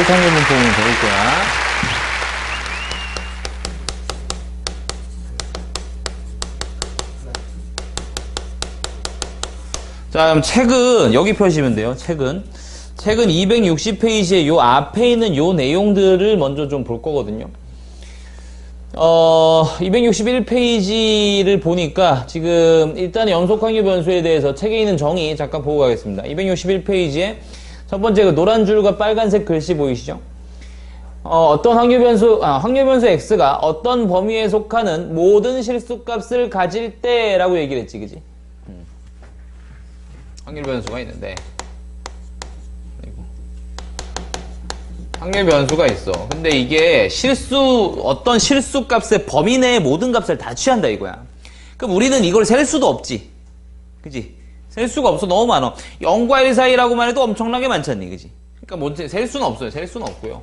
연속항률 분포 보면 좋을 거야. 자, 그럼 책은 여기 펴시면 돼요. 책은 260페이지에 요 앞에 있는 요 내용들을 먼저 좀 볼 거거든요. 261페이지를 보니까 지금 일단 연속항률 변수에 대해서 책에 있는 정의 잠깐 보고 가겠습니다. 261페이지에 첫 번째 그 노란 줄과 빨간색 글씨 보이시죠? 어떤 확률 변수 x가 어떤 범위에 속하는 모든 실수값을 가질 때라고 얘기를 했지, 그지? 확률 변수가 있는데, 확률 변수가 있어. 근데 이게 어떤 실수값의 범위 내의 모든 값을 다 취한다 이거야. 그럼 우리는 이걸 셀 수도 없지. 그지? 셀 수가 없어. 너무 많아. 0과 1 사이라고만 해도 엄청나게 많잖니. 그지? 그러니까 뭐 셀 수는 없어요. 셀 수는 없고요.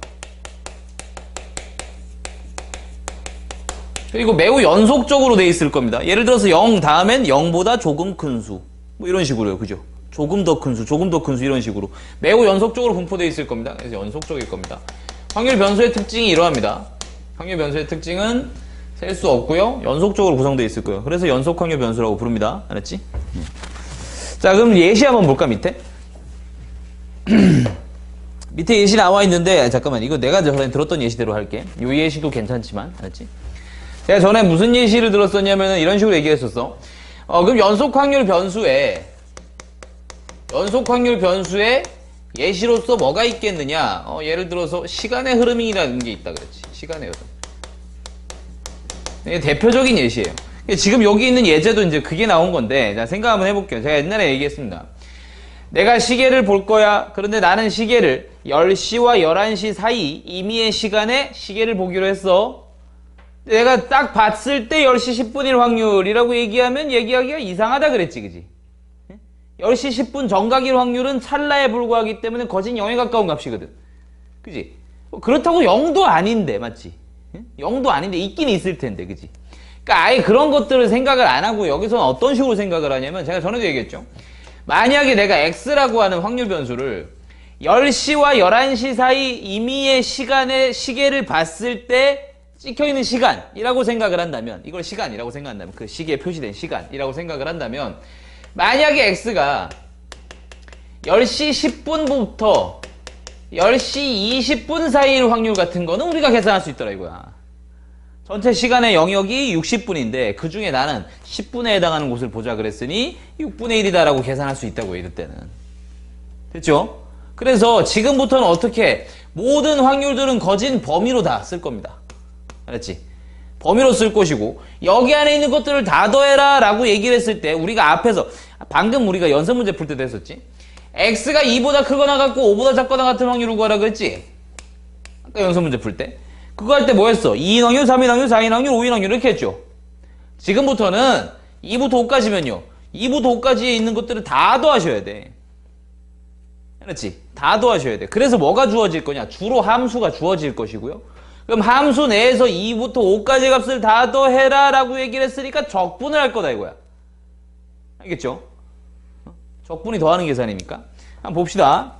그리고 매우 연속적으로 돼 있을 겁니다. 예를 들어서 0 다음엔 0보다 조금 큰 수. 뭐 이런 식으로요. 그죠? 조금 더 큰 수, 조금 더 큰 수 이런 식으로 매우 연속적으로 분포되어 있을 겁니다. 그래서 연속적일 겁니다. 확률 변수의 특징이 이러합니다. 확률 변수의 특징은 셀 수 없고요. 연속적으로 구성되어 있을 거예요. 그래서 연속 확률 변수라고 부릅니다. 알았지? 자, 그럼 예시 한번 볼까, 밑에? 밑에 예시 나와 있는데, 잠깐만, 이거 내가 전에 들었던 예시대로 할게. 요 예시도 괜찮지만, 알았지? 제가 전에 무슨 예시를 들었었냐면은 이런 식으로 얘기했었어. 그럼 연속 확률 변수에 예시로서 뭐가 있겠느냐? 예를 들어서 시간의 흐름이라는 게 있다 그랬지. 시간의 흐름. 이게 대표적인 예시예요. 지금 여기 있는 예제도 이제 그게 나온 건데, 자, 생각 한번 해볼게요. 제가 옛날에 얘기했습니다. 내가 시계를 볼 거야. 그런데 나는 시계를 10시와 11시 사이 임의의 시간에 시계를 보기로 했어. 내가 딱 봤을 때 10시 10분일 확률이라고 얘기하기가 이상하다 그랬지, 그지? 10시 10분 정각일 확률은 찰나에 불과하기 때문에 거진 0에 가까운 값이거든. 그지? 그렇다고 0도 아닌데, 맞지? 0도 아닌데 있긴 있을 텐데, 그지? 그러니까 아예 그런 것들을 생각을 안 하고 여기서는 어떤 식으로 생각을 하냐면 제가 전에도 얘기했죠. 만약에 내가 x라고 하는 확률 변수를 10시와 11시 사이 임의의 시간에 시계를 봤을 때 찍혀있는 시간이라고 생각을 한다면, 이걸 시간이라고 생각한다면, 그 시계에 표시된 시간이라고 생각을 한다면, 만약에 x가 10시 10분부터 10시 20분 사이일 확률 같은 거는 우리가 계산할 수 있더라 이거야. 전체 시간의 영역이 60분인데 그 중에 나는 10분에 해당하는 곳을 보자 그랬으니 6분의 1이다 라고 계산할 수 있다고 이럴 때는. 됐죠? 그래서 지금부터는 어떻게 모든 확률들은 거진 범위로 다 쓸 겁니다. 알았지? 범위로 쓸 것이고 여기 안에 있는 것들을 다 더해라 라고 얘기를 했을 때 우리가 앞에서 방금 우리가 연습 문제 풀 때도 했었지. x가 2보다 크거나 같고 5보다 작거나 같은 확률을 구하라 그랬지. 아까 연습 문제 풀 때 그거 할 때 뭐 했어? 2인 확률, 3인 확률, 4인 확률, 5인 확률 이렇게 했죠. 지금부터는 2부터 5까지면요 2부터 5까지에 있는 것들을 다 더하셔야 돼. 그렇지? 다 더하셔야 돼. 그래서 뭐가 주어질 거냐? 주로 함수가 주어질 것이고요. 그럼 함수 내에서 2부터 5까지 값을 다 더해라 라고 얘기를 했으니까 적분을 할 거다 이거야. 알겠죠? 적분이 더하는 계산이니까. 한번 봅시다.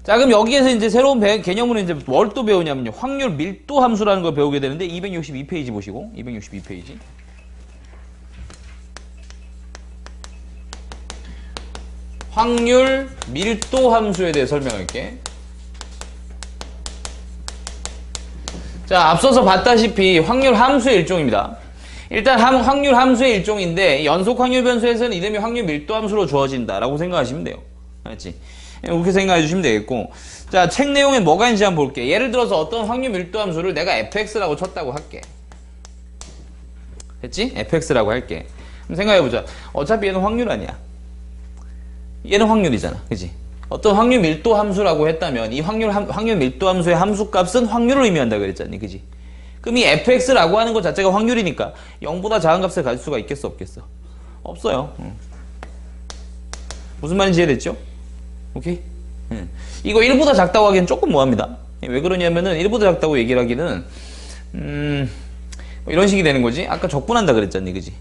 자, 그럼 여기에서 이제 새로운 개념으로 이제 뭘 또 배우냐면요. 확률 밀도 함수라는 걸 배우게 되는데 262페이지 보시고 262페이지. 확률 밀도 함수에 대해 설명할게. 자, 앞서서 봤다시피 확률 함수의 일종입니다. 일단 확률 함수의 일종인데 연속 확률 변수에서는 이름이 확률 밀도 함수로 주어진다라고 생각하시면 돼요. 알았지? 이렇게 생각해 주시면 되겠고, 자, 책 내용에 뭐가 있는지 한번 볼게. 예를 들어서 어떤 확률 밀도 함수를 내가 fx라고 쳤다고 할게. 됐지? fx라고 할게. 그럼 생각해보자. 어차피 얘는 확률 아니야. 얘는 확률이잖아. 그치? 어떤 확률 밀도 함수라고 했다면 이 확률 밀도 함수의 함수값은 확률을 의미한다 그랬잖니. 그치? 그럼 이 fx라고 하는 것 자체가 확률이니까 0보다 작은 값을 가질 수가 있겠어 없겠어? 없어요. 무슨 말인지 이해됐죠? 오케이? 이거 1보다 작다고 하기엔 조금 뭐합니다. 왜 그러냐면은 1보다 작다고 얘기를 하기는 뭐 이런 식이 되는 거지. 아까 적분한다 그랬잖니. 그지?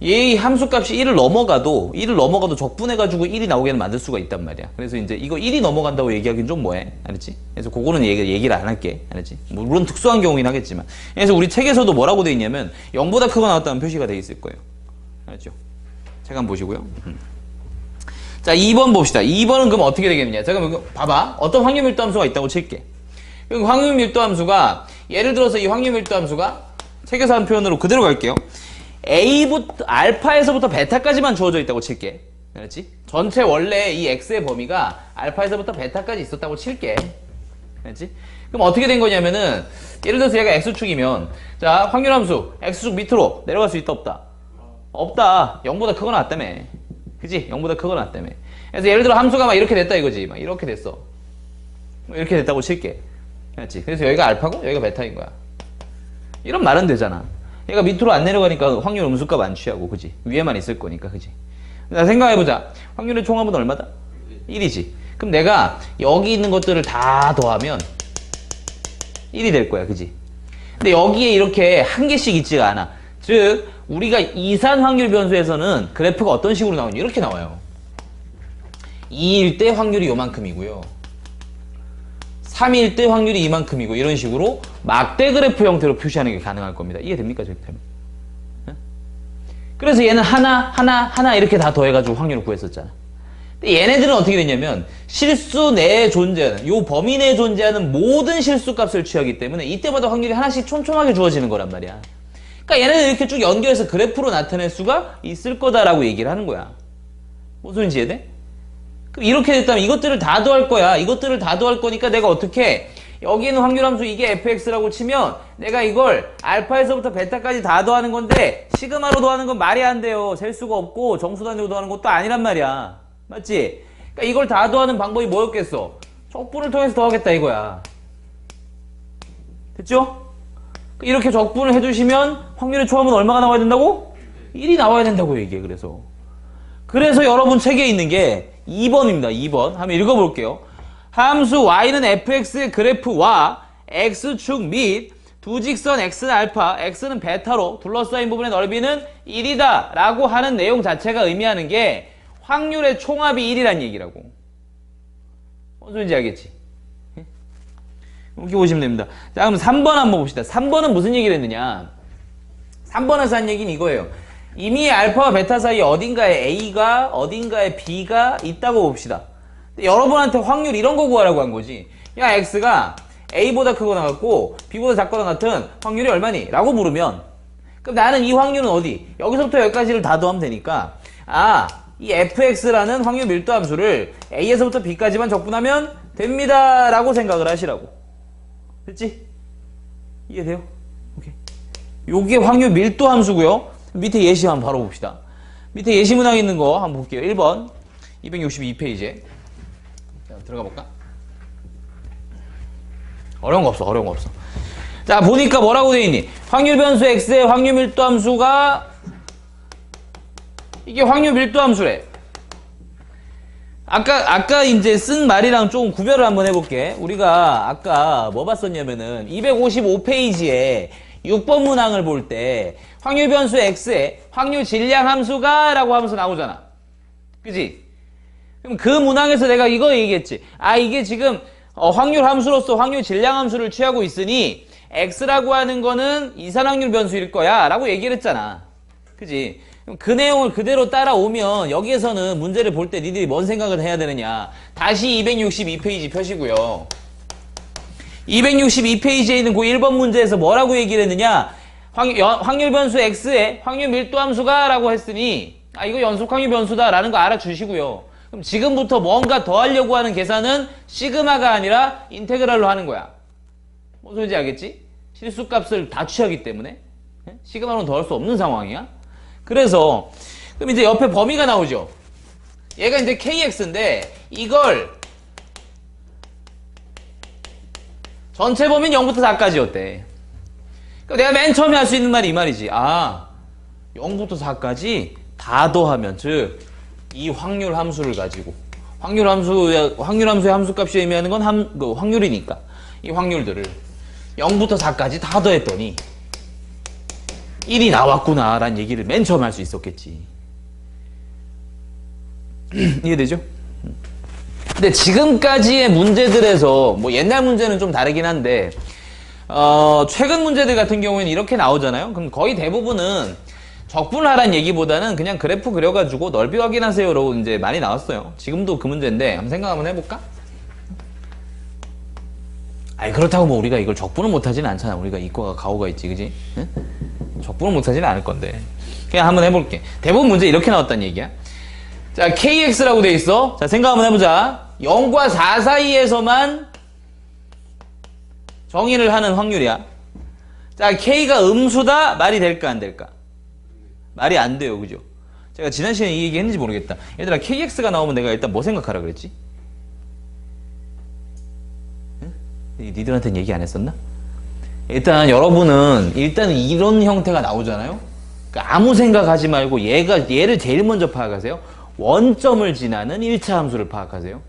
얘 함수값이 1을 넘어가도 적분해가지고 1이 나오게는 만들 수가 있단 말이야. 그래서 이제 이거 1이 넘어간다고 얘기하기는 좀 뭐해. 알았지? 그래서 그거는 얘기를 안 할게. 알았지? 물론 특수한 경우긴 하겠지만. 그래서 우리 책에서도 뭐라고 돼 있냐면 0보다 크거 나왔다는 표시가 돼 있을 거예요. 알았죠? 책 한번 보시고요. 자, 2번 봅시다. 2번은 그럼 어떻게 되겠느냐. 잠깐만, 봐봐. 어떤 확률 밀도 함수가 있다고 칠게. 그럼 확률 밀도 함수가, 예를 들어서 이 확률 밀도 함수가, 책에서 한 표현으로 그대로 갈게요. 알파에서부터 베타까지만 주어져 있다고 칠게. 그렇지? 전체 원래 이 x의 범위가 알파에서부터 베타까지 있었다고 칠게. 그렇지? 그럼 어떻게 된 거냐면은, 예를 들어서 얘가 x축이면, 자, 확률 함수, x축 밑으로 내려갈 수 있다, 없다? 없다. 0보다 크거나 같다며. 그치? 0보다 크거나 같다며. 그래서 예를 들어 함수가 막 이렇게 됐다 이거지. 막 이렇게 됐어. 이렇게 됐다고 칠게. 그렇지? 그래서 여기가 알파고 여기가 베타인 거야. 이런 말은 되잖아. 얘가 밑으로 안 내려가니까 확률 음수값 안 취하고, 그지? 위에만 있을 거니까, 그지? 자, 생각해보자. 확률의 총합은 얼마다? 1이지. 그럼 내가 여기 있는 것들을 다 더하면 1이 될 거야, 그지? 근데 여기에 이렇게 한 개씩 있지가 않아. 즉, 우리가 이산 확률 변수에서는 그래프가 어떤 식으로 나오냐? 이렇게 나와요. 2일 때 확률이 요만큼이고요. 3일 때 확률이 이만큼이고, 이런 식으로 막대 그래프 형태로 표시하는 게 가능할 겁니다. 이해됩니까? 저렇게 그래서 얘는 하나 이렇게 다 더해가지고 확률을 구했었잖아. 근데 얘네들은 어떻게 됐냐면 실수 내에 존재하는, 요 범위 내에 존재하는 모든 실수 값을 취하기 때문에 이때마다 확률이 하나씩 촘촘하게 주어지는 거란 말이야. 그러니까 얘네들 이렇게 쭉 연결해서 그래프로 나타낼 수가 있을 거다라고 얘기를 하는 거야. 무슨 소리인지 이해돼? 그럼 이렇게 됐다면 이것들을 다 더할 거야. 이것들을 다 더할 거니까 내가 어떻게, 여기 있는 확률 함수 이게 fx라고 치면 내가 이걸 알파에서부터 베타까지 다 더하는 건데 시그마로 더하는 건 말이 안 돼요. 셀 수가 없고 정수 단위로 더하는 것도 아니란 말이야. 맞지? 그러니까 이걸 다 더하는 방법이 뭐였겠어? 적분을 통해서 더하겠다 이거야. 됐죠? 이렇게 적분을 해주시면 확률의 초합은 얼마가 나와야 된다고? 1이 나와야 된다고 얘기해. 그래서 여러분 책에 있는 게 2번입니다. 2번 한번 읽어볼게요. 함수 y는 fx의 그래프와 x축 및 두 직선 x는 알파, x는 베타로 둘러싸인 부분의 넓이는 1이다 라고 하는 내용 자체가 의미하는 게 확률의 총합이 1이란 얘기라고. 무슨 소리인지 알겠지? 이렇게 보시면 됩니다. 자, 그럼 3번 한번 봅시다. 3번은 무슨 얘기를 했느냐? 3번에서 한 얘기는 이거예요. 이미 알파와 베타 사이에 어딘가에 A가 어딘가에 B가 있다고 봅시다. 여러분한테 확률 이런 거 구하라고 한 거지. 야, X가 A보다 크거나 같고 B보다 작거나 같은 확률이 얼마니? 라고 물으면, 그럼 나는 이 확률은 어디? 여기서부터 여기까지를 다 더하면 되니까, 이 fx라는 확률 밀도 함수를 A에서부터 B까지만 적분하면 됩니다 라고 생각을 하시라고. 됐지? 이해돼요? 오케이. 요게 확률 밀도 함수고요. 밑에 예시 한번 바로 봅시다. 밑에 예시 문항 있는 거 한번 볼게요. 1번 262페이지에 들어가 볼까? 어려운 거 없어. 자, 보니까 뭐라고 돼 있니? 확률 변수 x의 확률 밀도 함수가, 이게 확률 밀도 함수래. 아까 이제 쓴 말이랑 좀 구별을 한번 해볼게. 우리가 아까 뭐 봤었냐면은 255페이지에 6번 문항을 볼 때 확률 변수 x의 확률 질량 함수가 라고 하면서 나오잖아. 그지? 그럼 그 문항에서 내가 이거 얘기했지. 이게 지금 확률 함수로서 확률 질량 함수를 취하고 있으니 x라고 하는 거는 이산확률 변수일 거야 라고 얘기를 했잖아. 그지? 그 내용을 그대로 따라오면 여기에서는 문제를 볼 때 니들이 뭔 생각을 해야 되느냐. 다시 262페이지 펴시고요. 262페이지에 있는 그 1번 문제에서 뭐라고 얘기를 했느냐. 확률 변수 x의 확률 밀도 함수가 라고 했으니 이거 연속 확률 변수다 라는 거 알아주시고요. 그럼 지금부터 뭔가 더 하려고 하는 계산은 시그마가 아니라 인테그랄로 하는 거야. 무슨 소리인지 알겠지? 실수값을 다 취하기 때문에 시그마로는 더 할 수 없는 상황이야. 그래서 그럼 이제 옆에 범위가 나오죠. 얘가 이제 kx인데 이걸 전체 범위는 0부터 4까지였대. 그러니까 내가 맨 처음에 할 수 있는 말이 이 말이지. 0부터 4까지 다 더하면, 즉 이 확률 함수를 가지고, 확률 함수의 함수값이 의미하는 건 확률이니까 이 확률들을 0부터 4까지 다 더했더니 1이 나왔구나 라는 얘기를 맨 처음 할 수 있었겠지. 이해되죠? 근데 지금까지의 문제들에서 뭐 옛날 문제는 좀 다르긴 한데 최근 문제들 같은 경우에는 이렇게 나오잖아요. 그럼 거의 대부분은 적분하라는 얘기보다는 그냥 그래프 그려가지고 넓이 확인하세요로 이제 많이 나왔어요. 지금도 그 문제인데 한번 생각 한번 해볼까? 아니 그렇다고 뭐 우리가 이걸 적분을 못하지는 않잖아. 우리가 이과가 가오가 있지, 그지? 응? 적분을 못하지는 않을 건데 그냥 한번 해볼게. 대부분 문제 이렇게 나왔단 얘기야. 자, KX라고 돼 있어. 자, 생각 한번 해보자. 0과 4 사이에서만 정의를 하는 확률이야. 자, K가 음수다? 말이 될까 안 될까? 말이 안 돼요, 그죠? 제가 지난 시간에 이 얘기 했는지 모르겠다. 얘들아, KX가 나오면 내가 일단 뭐 생각하라 그랬지? 응? 니들한테는 얘기 안 했었나? 일단 여러분은 일단 이런 형태가 나오잖아요. 그러니까 아무 생각하지 말고 얘를 제일 먼저 파악하세요. 원점을 지나는 1차 함수를 파악하세요.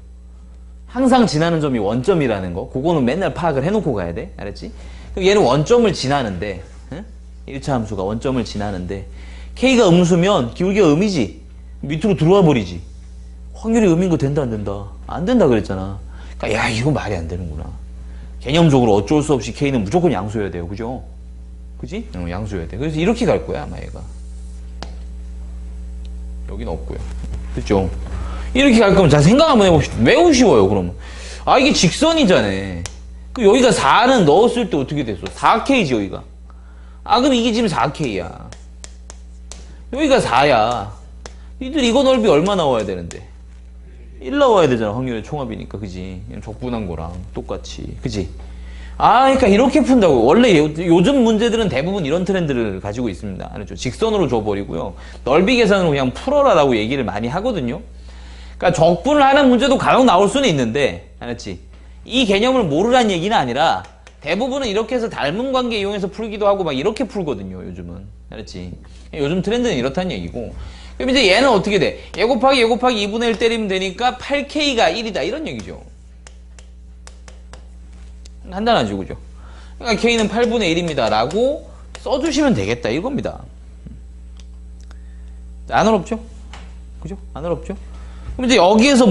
항상 지나는 점이 원점이라는 거, 그거는 맨날 파악을 해놓고 가야 돼. 알았지? 얘는 원점을 지나는데, 응? 1차 함수가 원점을 지나는데, K가 음수면 기울기가 음이지. 밑으로 들어와 버리지. 확률이 음인 거 된다 안 된다? 안 된다 그랬잖아. 그러니까 야, 이거 말이 안 되는구나. 개념적으로 어쩔 수 없이 K는 무조건 양수여야 돼요. 그죠? 그지? 양수여야 돼. 그래서 이렇게 갈 거야, 아마 얘가. 여긴 없고요. 됐죠? 이렇게 갈 거면 자, 생각 한번 해봅시다. 매우 쉬워요, 그러면. 아, 이게 직선이잖아. 그 여기가 4는 넣었을 때 어떻게 됐어? 4K지, 여기가. 아, 그럼 이게 지금 4K야. 여기가 4야. 니들 이거 넓이 얼마 나와야 되는데? 1 나와야 되잖아, 확률의 총합이니까. 그지? 적분한 거랑 똑같이. 그지? 아, 그러니까 이렇게 푼다고. 원래 요즘 문제들은 대부분 이런 트렌드를 가지고 있습니다. 알았죠? 직선으로 줘버리고요. 넓이 계산으로 그냥 풀어라라고 얘기를 많이 하거든요. 그러니까 적분을 하는 문제도 간혹 나올 수는 있는데, 알았지? 이 개념을 모르란 얘기는 아니라 대부분은 이렇게 해서 닮은 관계 이용해서 풀기도 하고 막 이렇게 풀거든요, 요즘은. 알았지? 요즘 트렌드는 이렇다는 얘기고. 그럼 이제 얘는 어떻게 돼? 얘 곱하기 2분의 1 때리면 되니까 8K가 1이다. 이런 얘기죠. 간단하죠, 그죠? 그러니까 K는 8분의 1입니다. 라고 써주시면 되겠다. 이겁니다. 안 어렵죠? 그죠? 안 어렵죠? 그럼 이제 여기에서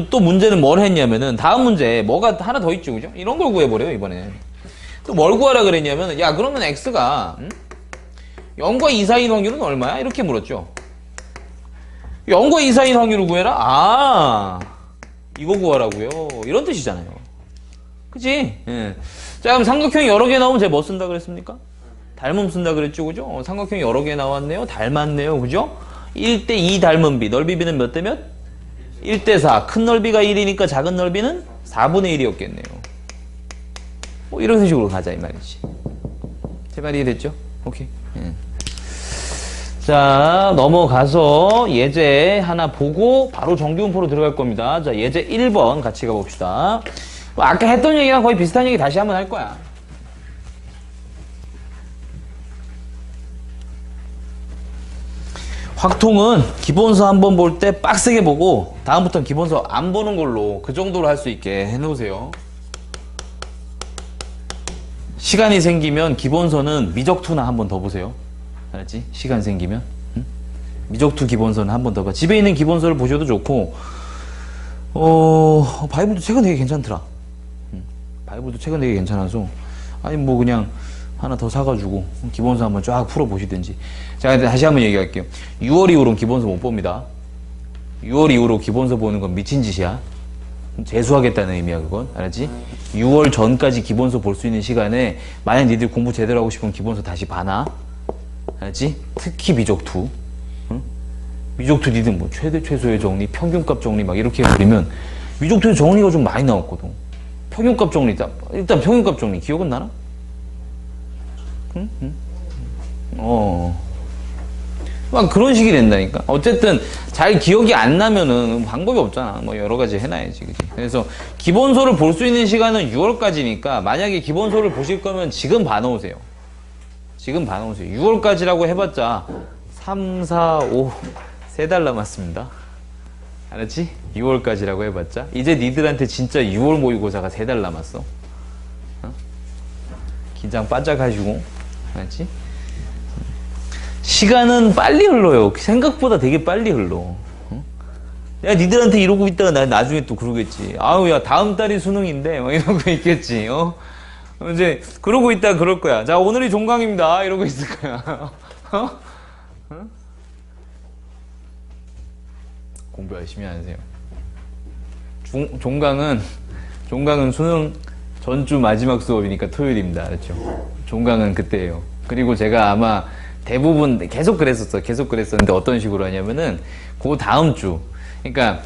또 문제는 뭘 했냐면은, 다음 문제, 뭐가 하나 더 있죠, 그죠? 이런 걸 구해버려요, 이번에. 또 뭘 구하라 그랬냐면, 야, 그러면 X가, 0과 2 사이인 확률은 얼마야? 이렇게 물었죠. 0과 2 사이인 확률을 구해라? 아, 이거 구하라고요. 이런 뜻이잖아요. 그치? 예. 자, 그럼 삼각형이 여러 개 나오면 제가 뭐 쓴다 그랬습니까? 닮음 쓴다 그랬죠, 그죠? 삼각형이 여러 개 나왔네요. 닮았네요, 그죠? 1대 2 닮은 비. 넓이 비는 몇 대 몇? 1대 4. 큰 넓이가 1이니까 작은 넓이는 4분의 1이었겠네요. 뭐 이런 식으로 가자, 이 말이지. 제 말이 이해됐죠? 오케이. 예. 자, 넘어가서 예제 하나 보고 바로 정규분포로 들어갈 겁니다. 자, 예제 1번 같이 가봅시다. 뭐 아까 했던 얘기랑 거의 비슷한 얘기 다시 한번 할 거야. 확통은 기본서 한번 볼 때 빡세게 보고 다음부터는 기본서 안 보는 걸로 그 정도로 할 수 있게 해놓으세요. 시간이 생기면 기본서는 미적투나 한번 더 보세요. 알았지? 시간 생기면. 응? 미적투 기본서는 한번 더 봐. 집에 있는 기본서를 보셔도 좋고 바이블도 최근 되게 괜찮더라. 바이블도 최근 되게 괜찮아서 아니 뭐 그냥 하나 더 사가지고 기본서 한번 쫙 풀어보시든지. 자, 다시 한번 얘기할게요. 6월 이후로는 기본서 못 봅니다. 6월 이후로 기본서 보는 건 미친 짓이야. 재수하겠다는 의미야, 그건. 알았지? 6월 전까지 기본서 볼 수 있는 시간에 만약 니들 공부 제대로 하고 싶으면 기본서 다시 봐놔. 알았지? 특히 미적투. 응? 미적투 니들 뭐 최대 최소의 정리, 평균값 정리 막 이렇게 해버리면 미적투의 정리가 좀 많이 나왔거든. 평균값 정리, 일단 평균값 정리 기억은 나나? 응? 막 그런 식이 된다니까. 어쨌든 잘 기억이 안 나면은 방법이 없잖아. 뭐 여러 가지 해놔야지, 그치? 그래서 기본서를 볼 수 있는 시간은 6월까지니까 만약에 기본서를 보실 거면 지금 봐놓으세요. 지금 봐놓으세요. 6월까지라고 해봤자 3, 4, 5 3달 남았습니다. 알았지? 6월까지라고 해봤자 이제 니들한테 진짜 6월 모의고사가 3달 남았어. 긴장 바짝 하시고. 알았지? 시간은 빨리 흘러요. 생각보다 되게 빨리 흘러. 내가 니들한테 이러고 있다가 나 나중에 또 그러겠지. 아우, 야, 다음 달이 수능인데, 막 이러고 있겠지, 이제, 그러고 있다가 그럴 거야. 자, 오늘이 종강입니다. 이러고 있을 거야. 공부 열심히 하세요. 종강은 수능 전주 마지막 수업이니까 토요일입니다. 알았죠? 종강은 그때예요. 그리고 제가 아마 대부분 계속 그랬었는데 어떤 식으로 하냐면은 그 다음 주, 그러니까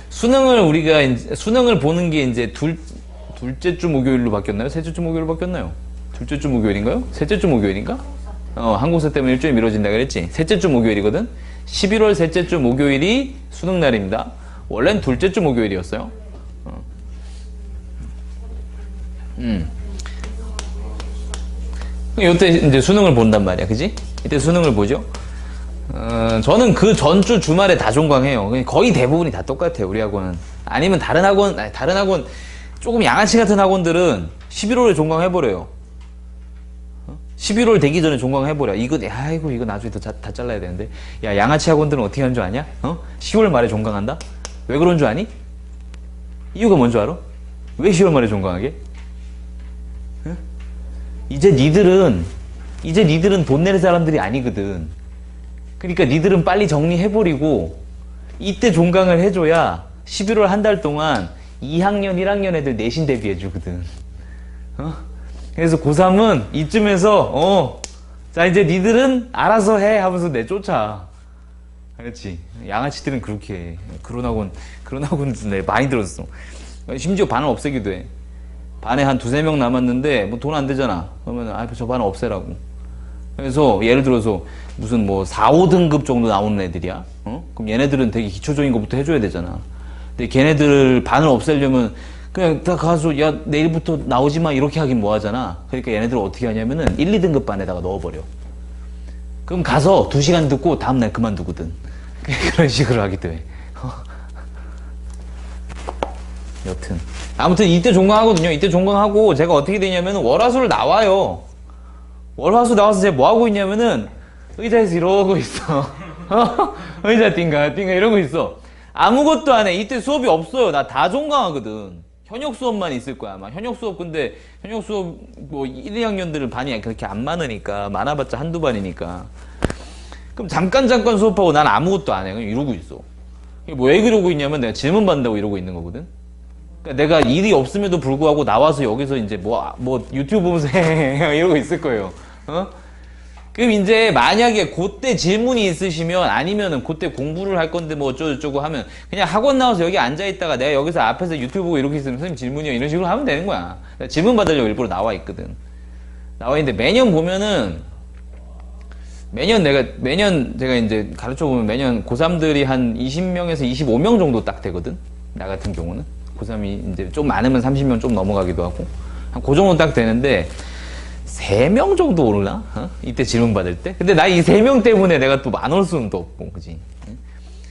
수능을 보는 게 이제 둘째 주 목요일로 바뀌었나요? 셋째 주 목요일로 바뀌었나요? 둘째 주 목요일인가요? 셋째 주 목요일인가? 항공사 때문에 일주일 미뤄진다 그랬지? 셋째 주 목요일이거든? 11월 셋째 주 목요일이 수능 날입니다. 원래는 둘째 주 목요일이었어요. 이때 이제 수능을 본단 말이야, 그지? 이때 수능을 보죠. 저는 그 전주 주말에 다 종강해요. 거의 대부분이 다 똑같아요, 우리 학원은. 아니면 다른 학원, 조금 양아치 같은 학원들은 11월에 종강해버려요. 11월 되기 전에 종강해버려. 이거 나중에 다 잘라야 되는데. 야, 양아치 학원들은 어떻게 하는 줄 아냐? 10월 말에 종강한다? 왜 그런 줄 아니? 이유가 뭔 줄 알아? 왜 10월 말에 종강하게? 이제 니들은 돈 낼 사람들이 아니거든. 그러니까 니들은 빨리 정리해버리고 이때 종강을 해줘야 11월 한 달 동안 2학년, 1학년 애들 내신 대비해주거든. 그래서 고3은 이쯤에서 자, 이제 니들은 알아서 해 하면서 내쫓아. 그렇지? 양아치들은 그렇게 해. 그런 학원 내 많이 들었어. 심지어 반을 없애기도 해. 반에 한 두세 명 남았는데 뭐 돈 안 되잖아. 그러면 저 반을 없애라고. 그래서 예를 들어서 무슨 뭐 4, 5등급 정도 나오는 애들이야. 그럼 얘네들은 되게 기초적인 것부터 해줘야 되잖아. 근데 걔네들 반을 없애려면 그냥 다 가서 야, 내일부터 나오지 마 이렇게 하긴 뭐 하잖아. 그러니까 얘네들은 어떻게 하냐면은 1, 2등급 반에다가 넣어버려. 그럼 가서 2시간 듣고 다음날 그만두거든. 그런 식으로 하기도 해. 여튼 아무튼 이때 종강하거든요. 이때 종강하고 제가 어떻게 되냐면은 월화수를 나와요. 월화수 나와서 제가 뭐 하고 있냐면은 의자에서 이러고 있어. 의자 띵가 이러고 있어. 아무것도 안 해. 이때 수업이 없어요. 나 다 종강하거든. 현역 수업만 있을 거야 아마. 현역 수업 뭐 1, 2학년들은 반이 그렇게 안 많으니까, 많아봤자 한두 반이니까. 그럼 잠깐 수업하고 난 아무것도 안 해. 그냥 이러고 있어. 뭐 왜 그러고 있냐면 내가 질문 받는다고 이러고 있는 거거든. 그러니까 내가 일이 없음에도 불구하고 나와서 여기서 이제 뭐 유튜브 보면서 이러고 있을 거예요. 그럼 이제 만약에 그때 질문이 있으시면, 아니면은 그때 공부를 할 건데 뭐 어쩌고저쩌고 하면 그냥 학원 나와서 여기 앉아있다가 내가 여기서 앞에서 유튜브 보고 이렇게 있으면 선생님 질문이요 이런 식으로 하면 되는 거야. 질문 받으려고 일부러 나와 있거든. 나와 있는데 매년 보면은 매년 제가 이제 가르쳐 보면 매년 고3들이 한 20명에서 25명 정도 딱 되거든. 나 같은 경우는 고3이 이제 좀 많으면 30명 좀 넘어가기도 하고 한 그 정도 딱 되는데 3명 정도 오르나? 이때 질문 받을 때? 근데 나 이 3명 때문에 내가 또 안 올 수는 또 없고, 그지?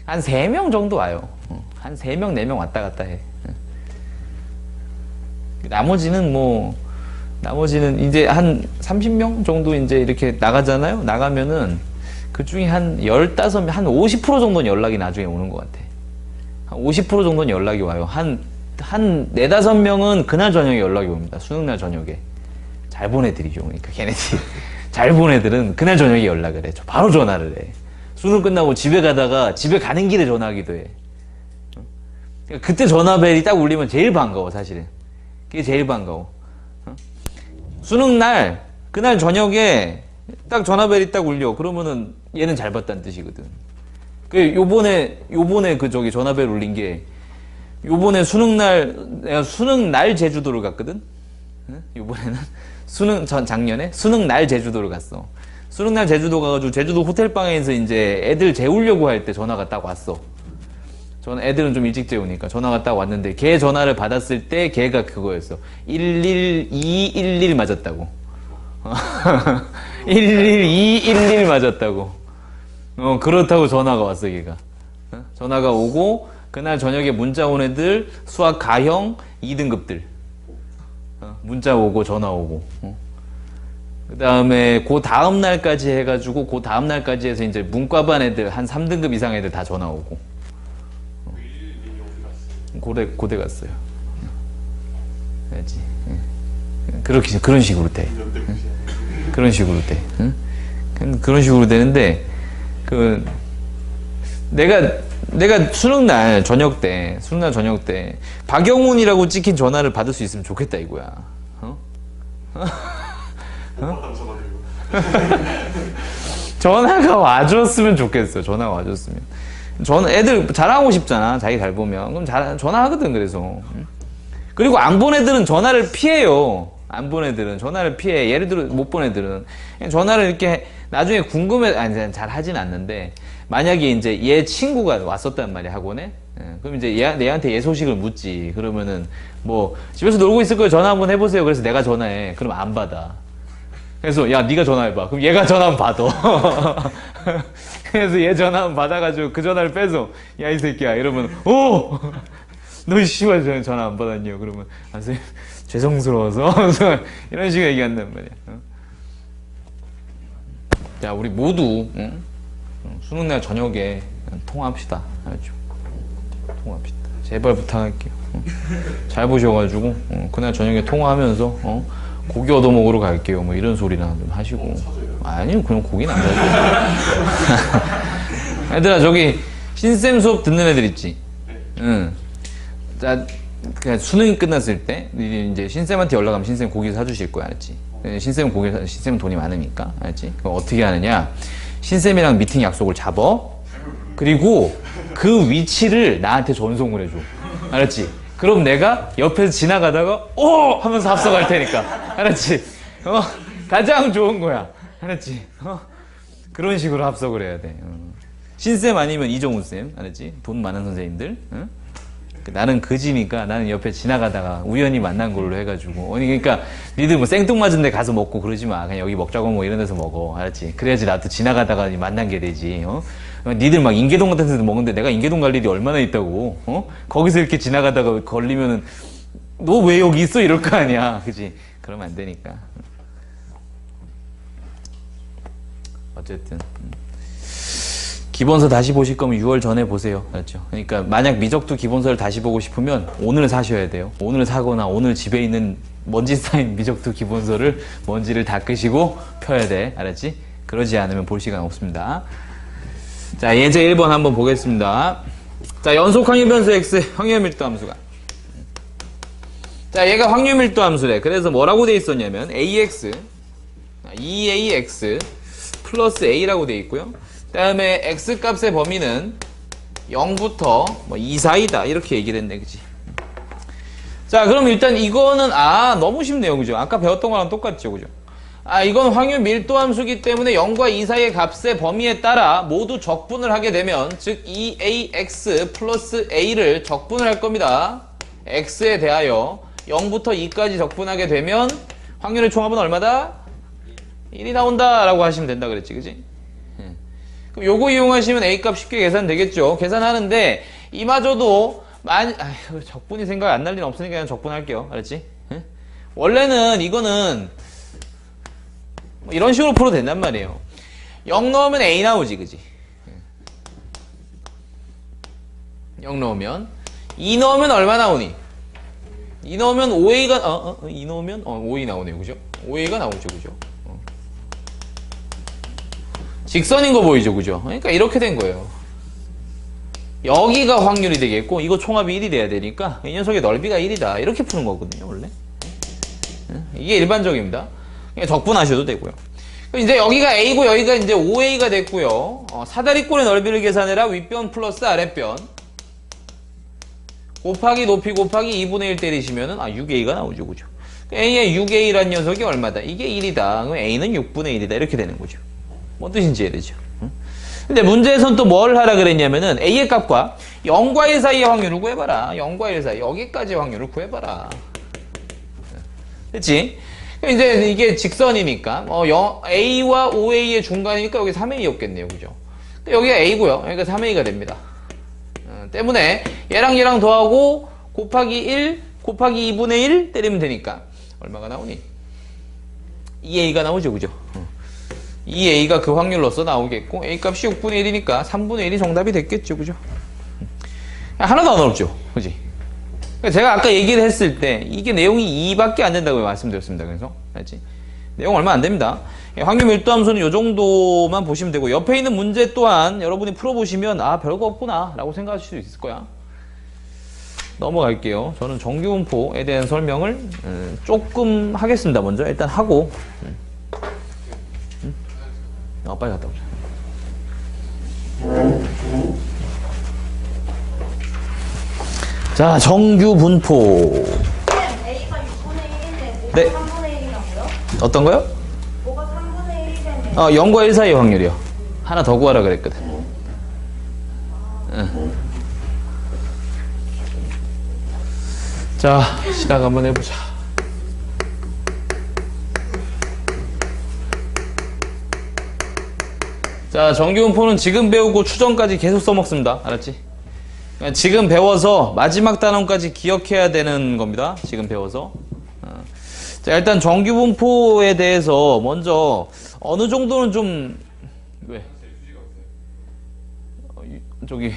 한 3명 정도 와요. 한 3명, 4명 왔다 갔다 해. 나머지는 이제 한 30명 정도 이제 이렇게 나가잖아요? 나가면은 그 중에 한 15명, 한 50% 정도는 연락이 나중에 오는 것 같아. 한 50% 정도는 연락이 와요. 한 4, 5명은 그날 저녁에 연락이 옵니다. 수능날 저녁에. 잘 본 애들이죠. 그러니까 걔네들이 잘 본 애들은 그날 저녁에 연락을 해. 바로 전화를 해. 수능 끝나고 집에 가다가 집에 가는 길에 전화하기도 해. 그러니까 그때 전화벨이 딱 울리면 제일 반가워, 사실은. 그게 제일 반가워. 수능날 그날 저녁에 딱 전화벨이 딱 울려. 그러면은 얘는 잘 봤다는 뜻이거든. 요번에 전화벨 울린 게, 요번에 내가 수능날 제주도를 갔거든? 요번에는 작년에 수능날 제주도를 갔어. 수능날 제주도 가가지고 제주도 호텔방에서 이제 애들 재우려고 할 때 전화가 딱 왔어. 애들은 좀 일찍 재우니까 전화가 딱 왔는데, 걔 전화를 받았을 때 걔가 그거였어. 112211 맞았다고. 112211 맞았다고. 그렇다고 전화가 왔어, 걔가. 전화가 오고, 그날 저녁에 문자 온 애들, 수학 가형 2등급들. 문자 오고, 전화 오고. 그 다음에 그 다음 날까지 해가지고 그 다음 날까지 해서 이제 문과반 애들 한 3등급 이상 애들 다 전화 오고. 고대 갔어요. 알지? 그렇게 그런 식으로 돼. 그런 식으로 돼. 응? 그런 식으로 되는데 내가 수능날 저녁 때 박영훈이라고 찍힌 전화를 받을 수 있으면 좋겠다 이거야. 어? 어? 전화가 와줬으면 좋겠어. 전화가 와줬으면. 애들 자랑하고 싶잖아. 자기 잘 보면. 그럼 전화하거든. 그래서. 그리고 안 본 애들은 전화를 피해요. 안 본 애들은 전화를 피해. 예를 들어 못 본 애들은 전화를 이렇게 나중에 아니 잘 하진 않는데 만약에 이제 얘 친구가 왔었단 말이야 학원에. 그럼 이제 얘한테 얘 소식을 묻지. 그러면은 뭐 집에서 놀고 있을 거예요. 전화 한번 해보세요. 그래서 내가 전화해. 그럼 안 받아. 그래서 야 네가 전화해봐. 그럼 얘가 전화하면 받아. 그래서 얘 전화하면 받아가지고 그 전화를 빼서 야 이 새끼야 이러면 오! 너 씨발 전화 안 받았니요? 그러면 아 선생님 죄송스러워서 이런 식으로 얘기한단 말이야. 자 우리 모두 수능날 저녁에 통화합시다. 알죠? 통화합시다. 제발 부탁할게요. 잘 보셔가지고 그날 저녁에 통화하면서 고기 얻어 먹으러 갈게요. 뭐 이런 소리나 좀 하시고. 아니요, 그냥 고기는 안 사줘. 얘들아, 저기 신쌤 수업 듣는 애들 있지? 응. 자, 그냥 수능이 끝났을 때 이제 신쌤한테 연락하면 신쌤 고기 사주실 거야, 알았지? 신쌤은 돈이 많으니까, 알았지? 그럼 어떻게 하느냐? 신쌤이랑 미팅 약속을 잡어. 그리고 그 위치를 나한테 전송을 해줘. 알았지? 그럼 내가 옆에서 지나가다가 오! 하면서 합석할 테니까. 알았지? 가장 좋은 거야. 알았지? 그런 식으로 합석을 해야 돼. 신쌤 아니면 이종훈쌤. 알았지? 돈 많은 선생님들. 나는 그지니까 나는 옆에 지나가다가 우연히 만난 걸로 해가지고. 그러니까 니들 뭐 생뚱맞은 데 가서 먹고 그러지 마. 그냥 여기 먹자고 뭐 이런 데서 먹어. 알았지? 그래야지 나도 지나가다가 만난 게 되지. 니들 막 인계동 같은 데서 먹는데 내가 인계동 갈 일이 얼마나 있다고. 거기서 이렇게 지나가다가 걸리면은 너 왜 여기 있어? 이럴 거 아니야. 그지? 그러면 안 되니까. 어쨌든 기본서 다시 보실 거면 6월 전에 보세요. 알았죠? 그러니까 만약 미적두 기본서를 다시 보고 싶으면 오늘 사셔야 돼요. 오늘 사거나 오늘 집에 있는 먼지 쌓인 미적두 기본서를 먼지를 닦으시고 펴야 돼. 알았지? 그러지 않으면 볼 시간 없습니다. 자, 예제 1번 한번 보겠습니다. 자, 연속 확률변수 x 확률밀도 함수가. 자, 얘가 확률밀도 함수래. 그래서 뭐라고 돼 있었냐면 ax 2ax 플러스 a라고 돼 있고요. 그 다음에 x 값의 범위는 0부터 뭐 2 사이다 이렇게 얘기를 했네. 그치? 자, 그럼 일단 이거는 너무 쉽네요. 그죠? 아까 배웠던 거랑 똑같죠. 그죠? 이건 확률 밀도 함수기 때문에 0과 2 사이의 값의 범위에 따라 모두 적분을 하게 되면, 즉 2ax 플러스 a를 적분을 할 겁니다. x에 대하여 0부터 2까지 적분하게 되면 확률의 총합은 얼마다? 1이 나온다 라고 하시면 된다 그랬지. 그지? 그럼 요거 이용하시면 a 값 쉽게 계산되겠죠. 계산하는데 이마저도 적분이 생각 안 날 일은 없으니까 그냥 적분할게요. 알았지? 원래는 이거는 뭐 이런 식으로 풀어도 된단 말이에요. 0 넣으면 a 나오지. 그지? 0 넣으면 2 넣으면 얼마 나오니? 2 넣으면 5a가 2 넣으면 5a 나오네요. 그죠? 5a가 나오죠. 그죠? 직선인 거 보이죠? 그죠? 그러니까 이렇게 된 거예요. 여기가 확률이 되겠고 이거 총합이 1이 돼야 되니까 이 녀석의 넓이가 1이다. 이렇게 푸는 거거든요. 원래. 이게 일반적입니다. 그냥 적분하셔도 되고요. 이제 여기가 a고 여기가 이제 5a가 됐고요. 사다리꼴의 넓이를 계산해라. 윗변 플러스 아랫변 곱하기 높이 곱하기 2분의 1 때리시면은 6a가 나오죠. 그죠? a의 6a란 녀석이 얼마다? 이게 1이다. 그럼 a는 6분의 1이다. 이렇게 되는 거죠. 뭔 뜻인지 이해되죠? 근데 문제에선 또 뭘 하라 그랬냐면은 a의 값과 0과 1 사이의 확률을 구해봐라. 0과 1 사이 여기까지 확률을 구해봐라. 됐지? 이제 이게 직선이니까 a와 5a의 중간이니까 여기 3a였겠네요. 그죠? 여기가 a고요. 여기가 3a가 됩니다. 때문에 얘랑 더하고 곱하기 1 곱하기 2분의 1 때리면 되니까 얼마가 나오니? 2a가 나오죠, 그죠? 2a가 그 확률로서 나오겠고, a 값이 6분의 1이니까 3분의 1이 정답이 됐겠죠, 그죠? 하나도 안 어렵죠, 그지? 제가 아까 얘기를 했을 때 이게 내용이 2밖에 안 된다고 말씀드렸습니다. 그래서 알지? 내용 얼마 안 됩니다. 확률 밀도 함수는 이 정도만 보시면 되고, 옆에 있는 문제 또한 여러분이 풀어보시면 아 별거 없구나 라고 생각하실 수 있을 거야. 넘어갈게요. 저는 정규분포에 대한 설명을 조금 하겠습니다. 먼저 일단 하고 빨리 갔다 오자. 자, 정규분포. A가 6분의 1인데 네. 3분의 1이라고요? 어떤 거요? 뭐가 3분의 1이라면 0과 1 사이의 확률이요. 하나 더 구하라 그랬거든. 응. 자, 시작 한번 해보자. 자, 정규분포는 지금 배우고 추정까지 계속 써먹습니다. 알았지? 지금 배워서 마지막 단원까지 기억해야 되는 겁니다. 지금 배워서. 자, 일단 정규분포에 대해서 먼저 어느 정도는 좀 왜? 저기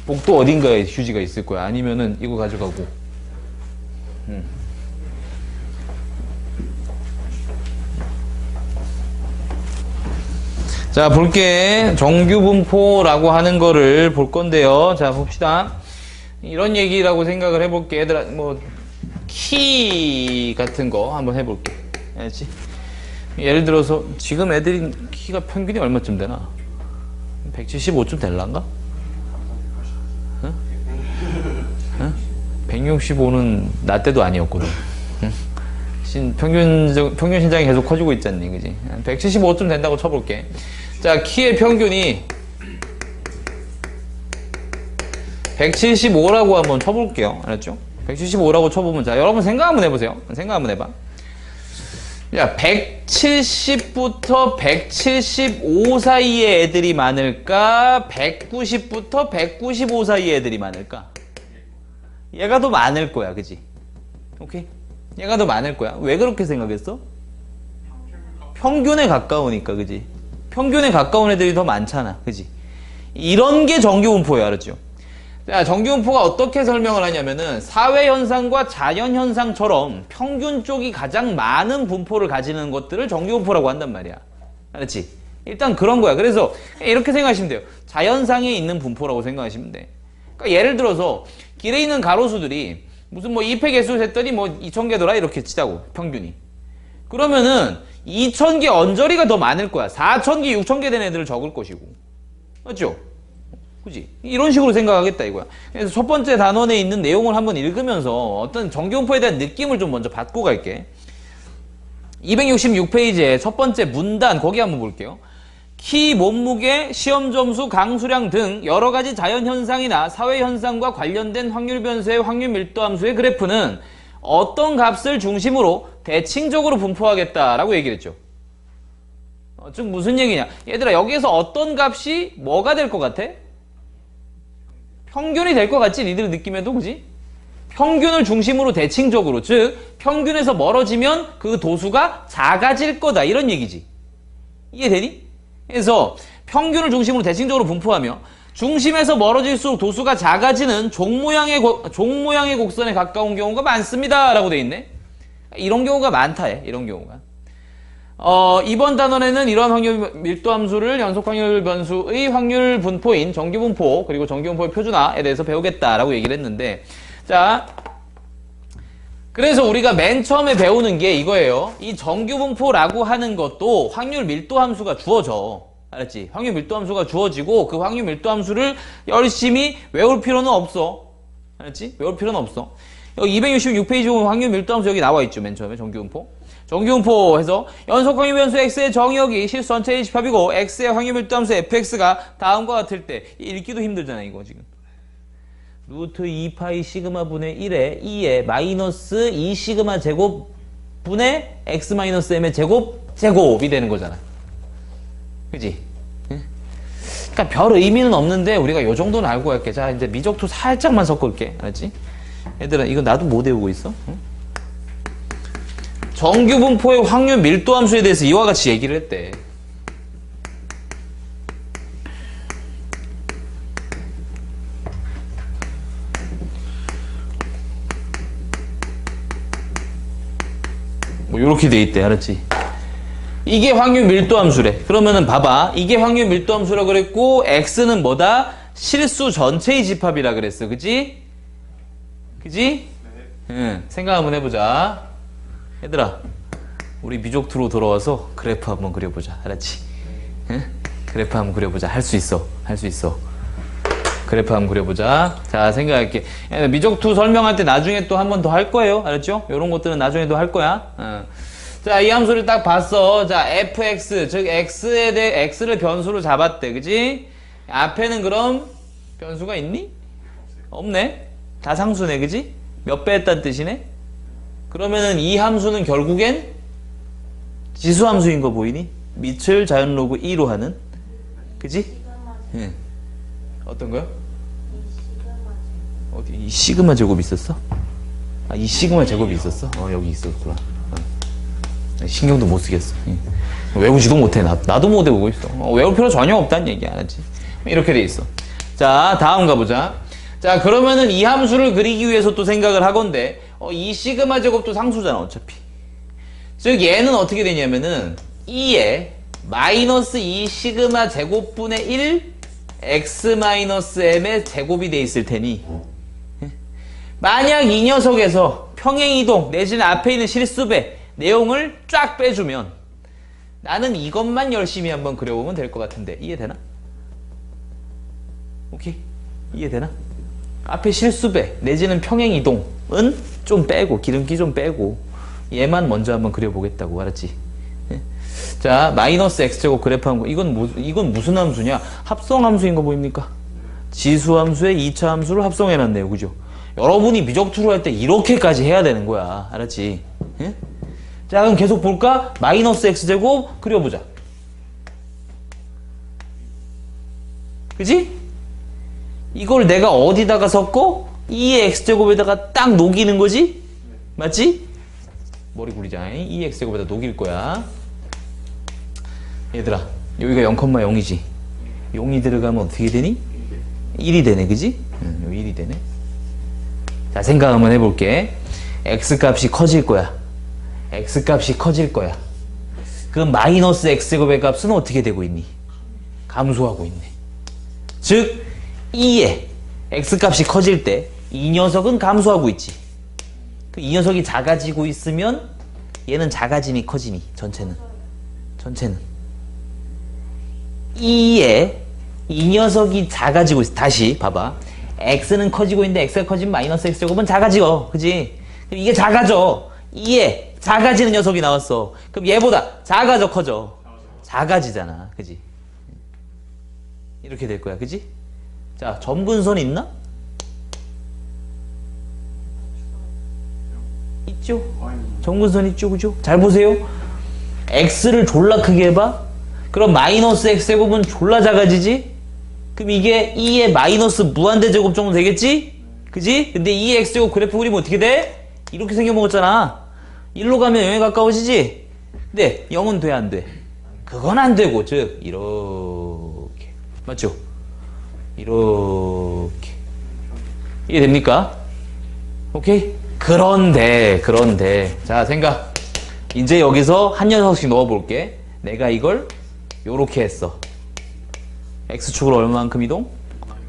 복도 어딘가에 휴지가 있을 거야. 아니면은 이거 가져가고. 자, 볼게. 정규분포라고 하는 거를 볼 건데요. 자, 봅시다. 이런 얘기라고 생각을 해볼게. 얘들아, 키 같은 거 한번 해볼게. 알지? 예를 들어서, 지금 애들이 키가 평균이 얼마쯤 되나? 175쯤 될란가? 응? 응? 165는 나 때도 아니었거든. 응? 평균 신장이 계속 커지고 있잖니, 그지? 175쯤 된다고 쳐볼게. 자, 키의 평균이 175라고 한번 쳐볼게요. 알았죠? 175라고 쳐보면, 자, 여러분 생각 한번 해보세요. 생각 한번 해봐. 야, 170부터 175 사이의 애들이 많을까? 190부터 195 사이의 애들이 많을까? 얘가 더 많을 거야, 그지? 오케이? 얘가 더 많을 거야. 왜 그렇게 생각했어? 평균에 가까우니까, 그지? 평균에 가까운 애들이 더 많잖아, 그지? 이런 게 정규분포예요, 알았죠? 자, 정규분포가 어떻게 설명을 하냐면은 사회현상과 자연현상처럼 평균 쪽이 가장 많은 분포를 가지는 것들을 정규분포라고 한단 말이야. 알았지? 일단 그런 거야. 그래서 이렇게 생각하시면 돼요. 자연상에 있는 분포라고 생각하시면 돼. 그러니까 예를 들어서 길에 있는 가로수들이 무슨 2팩 개수 셌더니 2000개더라 이렇게 치자고, 평균이. 그러면은 2000개 언저리가 더 많을 거야. 4000개, 6000개 된 애들을 적을 것이고. 맞죠? 그지? 이런 식으로 생각하겠다 이거야. 그래서 첫 번째 단원에 있는 내용을 한번 읽으면서 어떤 정규분포에 대한 느낌을 좀 먼저 받고 갈게. 266페이지에 첫 번째 문단 거기 한번 볼게요. 키, 몸무게, 시험 점수, 강수량 등 여러 가지 자연현상이나 사회현상과 관련된 확률 변수의 확률 밀도 함수의 그래프는 어떤 값을 중심으로 대칭적으로 분포하겠다라고 얘기를 했죠. 즉 무슨 얘기냐? 얘들아, 여기에서 어떤 값이 뭐가 될 것 같아? 평균이 될 것 같지? 니들 느낌에도, 그지? 평균을 중심으로 대칭적으로, 즉 평균에서 멀어지면 그 도수가 작아질 거다, 이런 얘기지. 이해되니? 그래서 평균을 중심으로 대칭적으로 분포하며 중심에서 멀어질수록 도수가 작아지는 종 모양의 곡선에 가까운 경우가 많습니다 라고 돼 있네. 이런 경우가 많다 해. 이런 경우가. 이번 단원에는 이러한 확률 밀도 함수를 연속 확률 변수의 확률 분포인 정규분포 그리고 정규분포의 표준화에 대해서 배우겠다라고 얘기를 했는데, 자, 그래서 우리가 맨 처음에 배우는 게 이거예요. 이 정규분포라고 하는 것도 확률 밀도 함수가 주어져. 알았지? 확률 밀도 함수가 주어지고 그 확률 밀도 함수를 열심히 외울 필요는 없어. 알았지? 외울 필요는 없어. 여기 266페이지 보면 확률 밀도 함수 여기 나와 있죠. 맨 처음에 정규분포. 정규분포 해서 연속 확률 변수 x의 정의역이 실수 전체의 집합이고 x의 확률 밀도 함수 fx가 다음과 같을 때 읽기도 힘들잖아 이거 지금. 루트 2파이 시그마 분의 1에 2에 마이너스 2 시그마 제곱 분의 x 마이너스 m의 제곱이 되는 거잖아. 그지? 그러니까 별 의미는 없는데 우리가 요 정도는 알고 갈게. 자, 이제 미적투 살짝만 섞을게. 알았지? 얘들아, 이거 나도 못 외우고 있어. 응? 정규 분포의 확률 밀도 함수에 대해서 이와 같이 얘기를 했대. 뭐 요렇게 돼 있대. 알았지? 이게 확률 밀도 함수래. 그러면은 봐봐. 이게 확률 밀도 함수라 그랬고 x는 뭐다? 실수 전체의 집합이라 그랬어. 그지? 그지? 응. 생각 한번 해보자. 얘들아, 우리 미적투로 돌아와서 그래프 한번 그려보자. 알았지? 응? 그래프 한번 그려보자. 할 수 있어. 할 수 있어. 그래프 한번 그려보자. 자, 생각할게. 미적투 설명할 때 나중에 또 한 번 더 할 거예요. 알았죠? 이런 것들은 나중에도 할 거야. 자, 이 함수를 딱 봤어. 자, fx, 즉 x에 대해 x를 변수로 잡았대. 그지? 앞에는 그럼 변수가 있니? 없네. 다 상수네. 그지? 몇 배 했다는 뜻이네? 그러면은 이 함수는 결국엔 지수함수인 거 보이니? 밑을 자연로그 2로 하는? 그지? 예. 어떤 거요? 어디? 이 시그마 제곱이 있었어? 아, 이 시그마 제곱이 있었어? 여기 있었구나. 신경도 못 쓰겠어. 외우지도 못해. 나도 못 외우고 있어. 외울 필요 전혀 없다는 얘기 알았지? 이렇게 돼 있어. 자, 다음 가보자. 자, 그러면은 이 함수를 그리기 위해서 또 생각을 하건대, 이 시그마 제곱도 상수잖아, 어차피. 즉, 얘는 어떻게 되냐면은, 2에 마이너스 2 시그마 제곱분의 1 x-m의 제곱이 돼 있을 테니, 만약 이 녀석에서 평행이동 내지는 앞에 있는 실수배 내용을 쫙 빼주면 나는 이것만 열심히 한번 그려보면 될 것 같은데 이해되나? 오케이? 이해되나? 앞에 실수배 내지는 평행이동은 좀 빼고 기름기 좀 빼고 얘만 먼저 한번 그려보겠다고. 알았지? 자, 마이너스 x제곱 그래프 한 거. 이건 무슨 함수냐? 합성함수인 거 보입니까? 지수함수에 2차 함수를 합성해놨네요. 그죠? 여러분이 미적투로 할 때 이렇게까지 해야 되는 거야. 알았지? 예? 자, 그럼 계속 볼까? 마이너스 x제곱 그려보자. 그지? 이걸 내가 어디다가 섞어? 2의 x제곱에다가 딱 녹이는 거지? 맞지? 머리 굴리자. 2의 x제곱에다 녹일 거야. 얘들아, 여기가 0,0이지? 0이 들어가면 어떻게 되니? 1이 되네. 그지? 응, 1이 되네. 자, 생각 한번 해볼게. x값이 커질 거야. x값이 커질 거야. 그럼 마이너스 x제곱의 값은 어떻게 되고 있니? 감소하고 있네. 즉 2에 x값이 커질 때 이 녀석은 감소하고 있지. 이 녀석이 작아지고 있으면 얘는 작아지니 커지니? 전체는 2에 이 녀석이 작아지고 있어. 다시 봐봐. x는 커지고 있는데 x가 커지면 마이너스 x제곱은 작아져. 그지? 그럼 이게 작아져. 2에 작아지는 녀석이 나왔어. 그럼 얘보다 작아져 커져? 작아지잖아. 그지? 이렇게 될 거야. 그지? 자, 점근선 있나? 있죠? 점근선 있죠? 그죠? 잘 보세요. x를 졸라 크게 해봐. 그럼 마이너스 x제곱은 졸라 작아지지? 그럼 이게 2의 마이너스 무한대 제곱 정도 되겠지? 그지? 근데 2의 x제곱 그래프 그리면 어떻게 돼? 이렇게 생겨먹었잖아. 1로 가면 0에 가까워지지? 근데 0은 돼, 안 돼? 그건 안 되고, 즉 이렇게. 맞죠? 이렇게. 이해됩니까? 오케이? 그런데 자, 생각. 이제 여기서 한 녀석씩 넣어볼게. 내가 이걸 요렇게 했어. x축으로 얼마만큼 이동?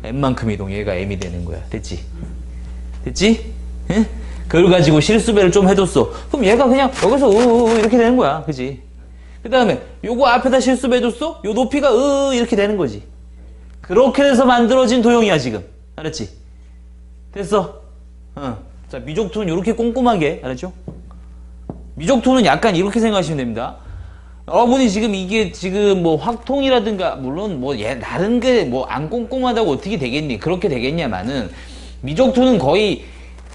m만큼 이동. 얘가 m이 되는 거야. 됐지? 응? 그걸 가지고 실수배를 좀 해줬어. 그럼 얘가 그냥 여기서 이렇게 되는 거야. 그지? 그 다음에 요거 앞에다 실수배 해줬어? 요 높이가 이렇게 되는 거지. 그렇게 돼서 만들어진 도형이야 지금. 알았지? 됐어? 자, 미적투는 이렇게 꼼꼼하게. 알았죠? 미적투는 약간 이렇게 생각하시면 됩니다. 여러분이 지금 이게 지금 뭐 확통이라든가 물론 뭐 얘 다른 게 뭐 안 꼼꼼하다고 어떻게 되겠니? 그렇게 되겠냐마는 미적투는 거의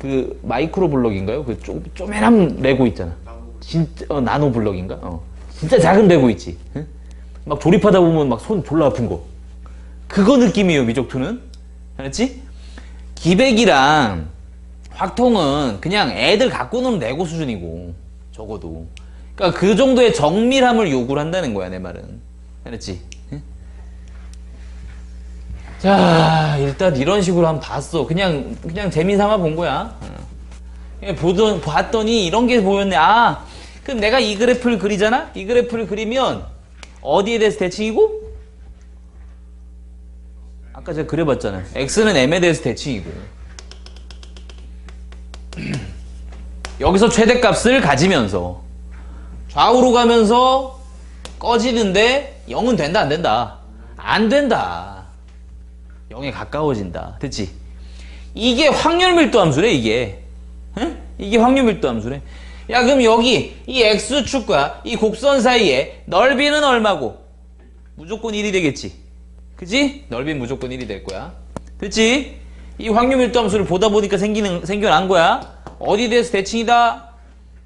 그 마이크로 블럭인가요? 그 쪼매난 레고 있잖아. 진짜 나노 블럭인가? 진짜 작은 레고 있지. 응? 막 조립하다 보면 막 손 졸라 아픈 거. 그거 느낌이에요, 미적투는. 알았지? 기백이랑 확통은 그냥 애들 갖고 노는 레고 수준이고 적어도. 그러니까 그 정도의 정밀함을 요구를 한다는 거야, 내 말은. 알았지? 응? 자, 일단 이런 식으로 한번 봤어. 그냥 재미삼아 본 거야. 봤더니 이런 게 보였네. 아, 그럼 내가 이 그래프를 그리잖아? 이 그래프를 그리면 어디에 대해서 대칭이고? 아까 제가 그려봤잖아요. x는 m에 대해서 대칭이고. 여기서 최대값을 가지면서 좌우로 가면서 꺼지는데 0은 된다 안 된다? 안 된다. 0에 가까워진다. 됐지? 이게 확률 밀도 함수래 이게. 응? 이게 확률 밀도 함수래. 야 그럼 여기 이 x축과 이 곡선 사이에 넓이는 얼마고? 무조건 1이 되겠지. 그치? 넓이는 무조건 1이 될 거야. 됐지? 이 확률 밀도 함수를 보다 보니까 생겨난 거야. 어디에 대해서 대칭이다?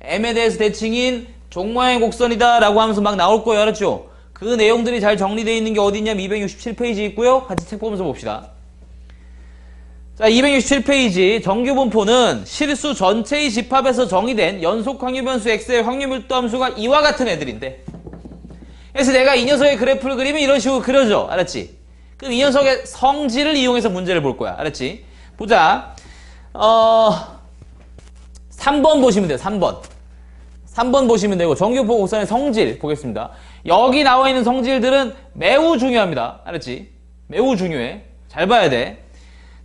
m에 대해서 대칭인 종모양의 곡선이다 라고 하면서 막 나올 거예요. 알았죠? 그 내용들이 잘 정리되어 있는 게 어디 있냐면 267페이지 있고요. 같이 책 보면서 봅시다. 자, 267페이지 정규분포는 실수 전체의 집합에서 정의된 연속 확률변수 x의 확률밀도 함수가 이와 같은 애들인데, 그래서 내가 이 녀석의 그래프를 그리면 이런 식으로 그려져. 알았지? 그럼 이 녀석의 성질을 이용해서 문제를 볼 거야. 알았지? 보자. 3번 보시면 돼요. 3번 보시면 되고, 정규분포 곡선의 성질 보겠습니다. 여기 나와 있는 성질들은 매우 중요합니다. 알았지? 매우 중요해. 잘 봐야 돼.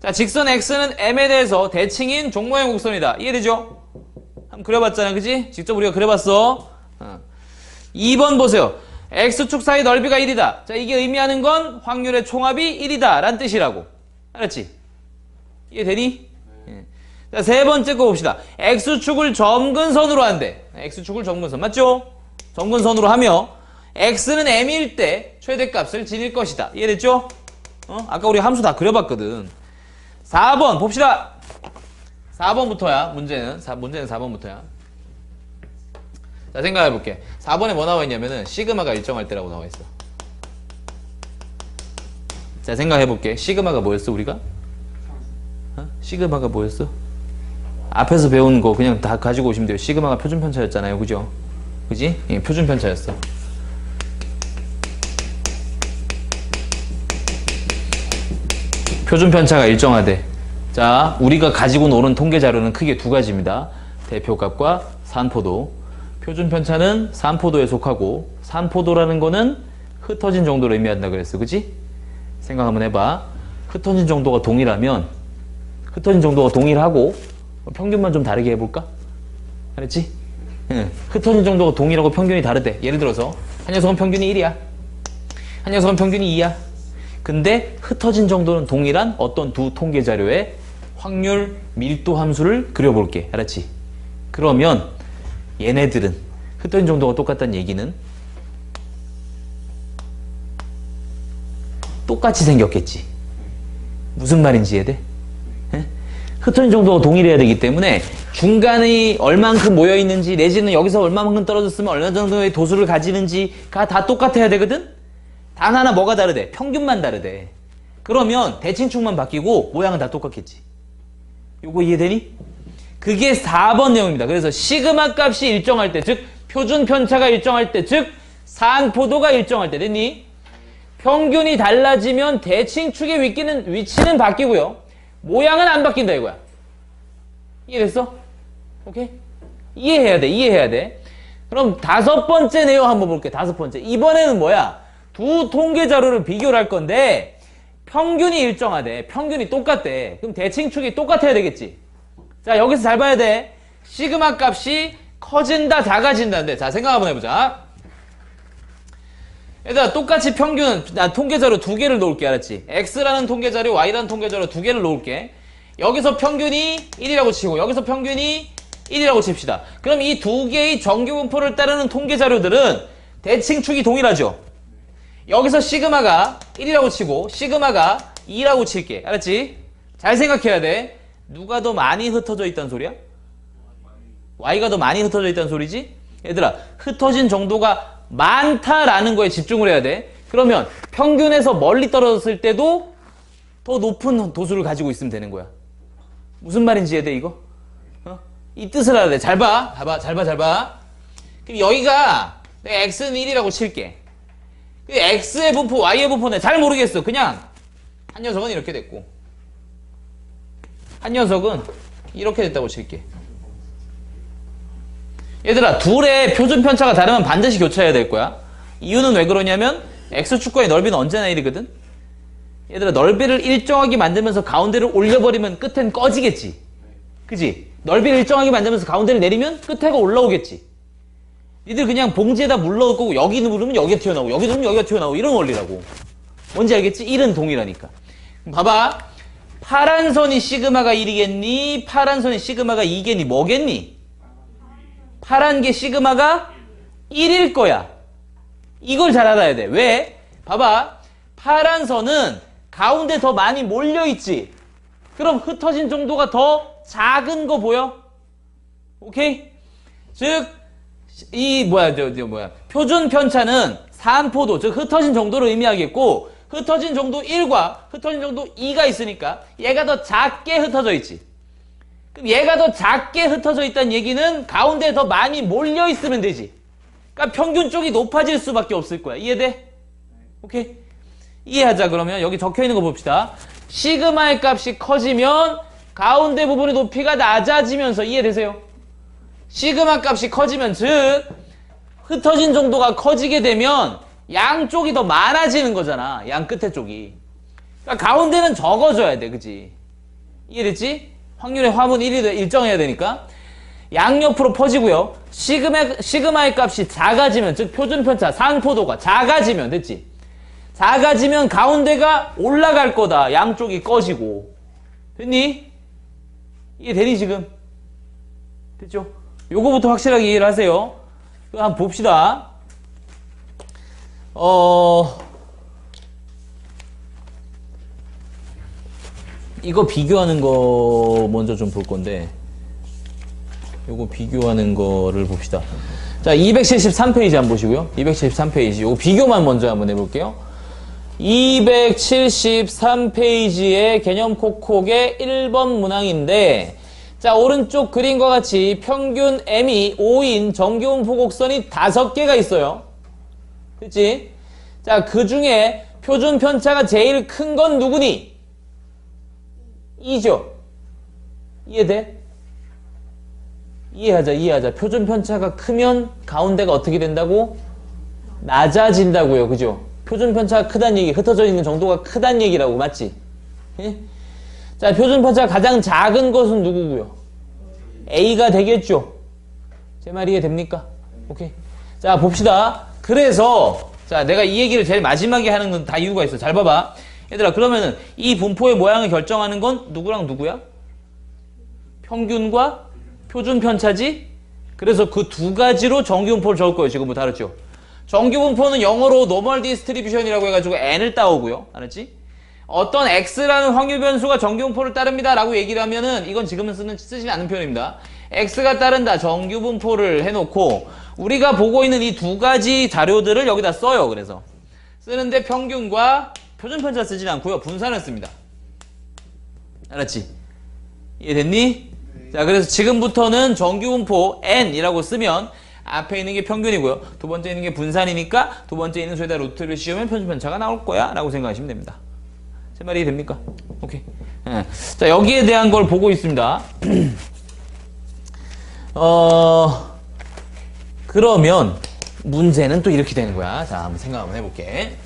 자, 직선 x는 m에 대해서 대칭인 종모양 곡선이다. 이해되죠? 한번 그려봤잖아. 그지? 직접 우리가 그려봤어. 2번 보세요. x축 사이 넓이가 1이다. 자, 이게 의미하는 건 확률의 총합이 1이다 라는 뜻이라고. 알았지? 이해되니? 자, 세 번째 거 봅시다. x축을 점근선으로 한대. x축을 점근선. 맞죠? 점근선으로 하며 x는 m일 때 최대값을 지닐 것이다. 이해됐죠? 아까 우리 함수 다 그려봤거든. 4번 봅시다. 4번부터야. 문제는 4번부터야. 자, 생각해볼게. 4번에 뭐 나와 있냐면은 시그마가 일정할 때라고 나와 있어. 자, 생각해볼게. 시그마가 뭐였어 우리가? 시그마가 뭐였어? 앞에서 배운 거 그냥 다 가지고 오시면 돼요. 시그마가 표준편차였잖아요. 그죠? 그지? 예, 표준편차였어. 표준편차가 일정하대. 자, 우리가 가지고 노는 통계 자료는 크게 두 가지입니다. 대표값과 산포도. 표준편차는 산포도에 속하고, 산포도라는 거는 흩어진 정도를 의미한다 그랬어. 그지? 생각 한번 해봐. 흩어진 정도가 동일하면, 흩어진 정도가 동일하고 평균만 좀 다르게 해볼까? 알았지? 응. 흩어진 정도가 동일하고 평균이 다르대. 예를 들어서 한 녀석은 평균이 1이야. 한 녀석은 평균이 2야. 근데 흩어진 정도는 동일한 어떤 두 통계 자료의 확률 밀도 함수를 그려볼게. 알았지? 그러면 얘네들은 흩어진 정도가 똑같다는 얘기는 똑같이 생겼겠지. 무슨 말인지 이해돼? 흩어진 정도가 동일해야 되기 때문에 중간이 얼만큼 모여있는지 내지는 여기서 얼마만큼 떨어졌으면 얼마 정도의 도수를 가지는지가 다 똑같아야 되거든? 단 하나 뭐가 다르대? 평균만 다르대. 그러면 대칭축만 바뀌고 모양은 다 똑같겠지. 요거 이해되니? 그게 4번 내용입니다. 그래서 시그마 값이 일정할 때, 즉 표준 편차가 일정할 때, 즉 산포도가 일정할 때. 됐니? 평균이 달라지면 대칭축의 위치는 바뀌고요. 모양은 안 바뀐다 이거야. 이해됐어? 오케이? 이해해야 돼. 그럼 5번째 내용 한번 볼게. 5번째. 이번에는 뭐야? 두 통계 자료를 비교를 할 건데 평균이 일정하대. 평균이 똑같대. 그럼 대칭축이 똑같아야 되겠지. 자, 여기서 잘 봐야 돼. 시그마 값이 커진다, 작아진다인데. 자, 생각 한번 해보자. 얘들아, 똑같이 평균, 나 통계자료 2개를 놓을게. 알았지? X라는 통계자료, Y라는 통계자료 2개를 놓을게. 여기서 평균이 1이라고 치고, 여기서 평균이 1이라고 칩시다. 그럼 이 2개의 정규분포를 따르는 통계자료들은 대칭축이 동일하죠? 여기서 시그마가 1이라고 치고, 시그마가 2라고 칠게. 알았지? 잘 생각해야 돼. 누가 더 많이 흩어져 있다는 소리야? Y가 더 많이 흩어져 있다는 소리지? 얘들아, 흩어진 정도가 많다라는 거에 집중을 해야 돼. 그러면 평균에서 멀리 떨어졌을 때도 더 높은 도수를 가지고 있으면 되는 거야. 무슨 말인지 이해돼 이거? 이 뜻을 알아야 돼. 잘 봐. 잘 봐. 그럼 여기가 내가 x는 1이라고 칠게. x의 분포, y의 분포는 잘 모르겠어. 그냥 한 녀석은 이렇게 됐고 한 녀석은 이렇게 됐다고 칠게. 얘들아, 둘의 표준 편차가 다르면 반드시 교차해야 될 거야. 이유는 왜 그러냐면 x축과의 넓이는 언제나 1이거든. 얘들아, 넓이를 일정하게 만들면서 가운데를 올려버리면 끝엔 꺼지겠지. 그지? 넓이를 일정하게 만들면서 가운데를 내리면 끝에가 올라오겠지. 니들 그냥 봉지에다 물 넣을 거고 여기 누르면 여기가 튀어나오고 여기 누르면 여기가 튀어나오고 이런 원리라고. 뭔지 알겠지? 1은 동일하니까. 봐봐. 파란 선이 시그마가 1이겠니? 파란 선이 시그마가 2겠니? 뭐겠니? 파란 게 시그마가 1일 거야. 이걸 잘 알아야 돼. 왜? 봐봐. 파란 선은 가운데 더 많이 몰려있지. 그럼 흩어진 정도가 더 작은 거 보여? 오케이? 즉, 표준 편차는 산포도, 즉 흩어진 정도를 의미하겠고, 흩어진 정도 1과 흩어진 정도 2가 있으니까 얘가 더 작게 흩어져 있지. 그럼 얘가 더 작게 흩어져 있다는 얘기는 가운데 더 많이 몰려 있으면 되지. 그러니까 평균 쪽이 높아질 수밖에 없을 거야. 이해돼? 오케이? 이해하자. 그러면 여기 적혀 있는 거 봅시다. 시그마의 값이 커지면 가운데 부분의 높이가 낮아지면서, 이해되세요? 시그마 값이 커지면, 즉 흩어진 정도가 커지게 되면 양쪽이 더 많아지는 거잖아. 양 끝에 쪽이. 그러니까 가운데는 적어져야 돼. 그치? 이해됐지? 확률의 화분 1이 일정해야 되니까. 양옆으로 퍼지고요. 시그마의 값이 작아지면, 즉 표준편차 산포도가 작아지면, 됐지? 작아지면 가운데가 올라갈 거다. 양쪽이 꺼지고. 됐니? 이해되니 지금? 됐죠? 요거부터 확실하게 이해를 하세요. 한번 봅시다. 이거 비교하는 거 먼저 좀 볼 건데, 요거 비교하는 거를 봅시다. 자, 273페이지 한번 보시고요. 273페이지. 요거 비교만 먼저 한번 해볼게요. 273페이지의 개념 콕콕의 1번 문항인데, 자, 오른쪽 그림과 같이 평균 m이 5인 정규분포 곡선이 5개가 있어요. 그치? 자, 그 중에 표준 편차가 제일 큰 건 누구니? 2죠? 이해돼? 이해하자. 표준 편차가 크면 가운데가 어떻게 된다고? 낮아진다고요. 그죠? 표준 편차가 크다는 얘기, 흩어져 있는 정도가 크다는 얘기라고, 맞지? 예? 자, 표준 편차가 가장 작은 것은 누구고요? A가 되겠죠? 제 말 이해됩니까? 오케이. 자, 봅시다. 그래서, 자, 내가 이 얘기를 제일 마지막에 하는 건 다 이유가 있어. 잘 봐봐. 얘들아, 그러면은 이 분포의 모양을 결정하는 건 누구랑 누구야? 평균과 표준 편차지? 그래서 그 두 가지로 정규분포를 적을 거예요. 지금부터 알았죠? 정규분포는 영어로 normal distribution이라고 해가지고 n을 따오고요. 알았지? 어떤 x라는 확률 변수가 정규분포를 따릅니다 라고 얘기를 하면은, 이건 지금은 쓰지 않는 표현입니다. x가 따른다 정규분포를 해놓고 우리가 보고 있는 이 두 가지 자료들을 여기다 써요. 그래서 쓰는데 평균과 표준편차 쓰진 않고요, 분산을 씁니다. 알았지? 이해됐니? 자, 그래서 지금부터는 정규분포 n이라고 쓰면 앞에 있는 게 평균이고요, 두 번째 있는 게 분산이니까 두 번째 있는 수에다 루트를 씌우면 표준편차가 나올 거야 라고 생각하시면 됩니다. 제 말이 이해됩니까? 오케이. 네. 자, 여기에 대한 걸 보고 있습니다. 그러면 문제는 또 이렇게 되는 거야. 자, 한번 생각 한번 해볼게.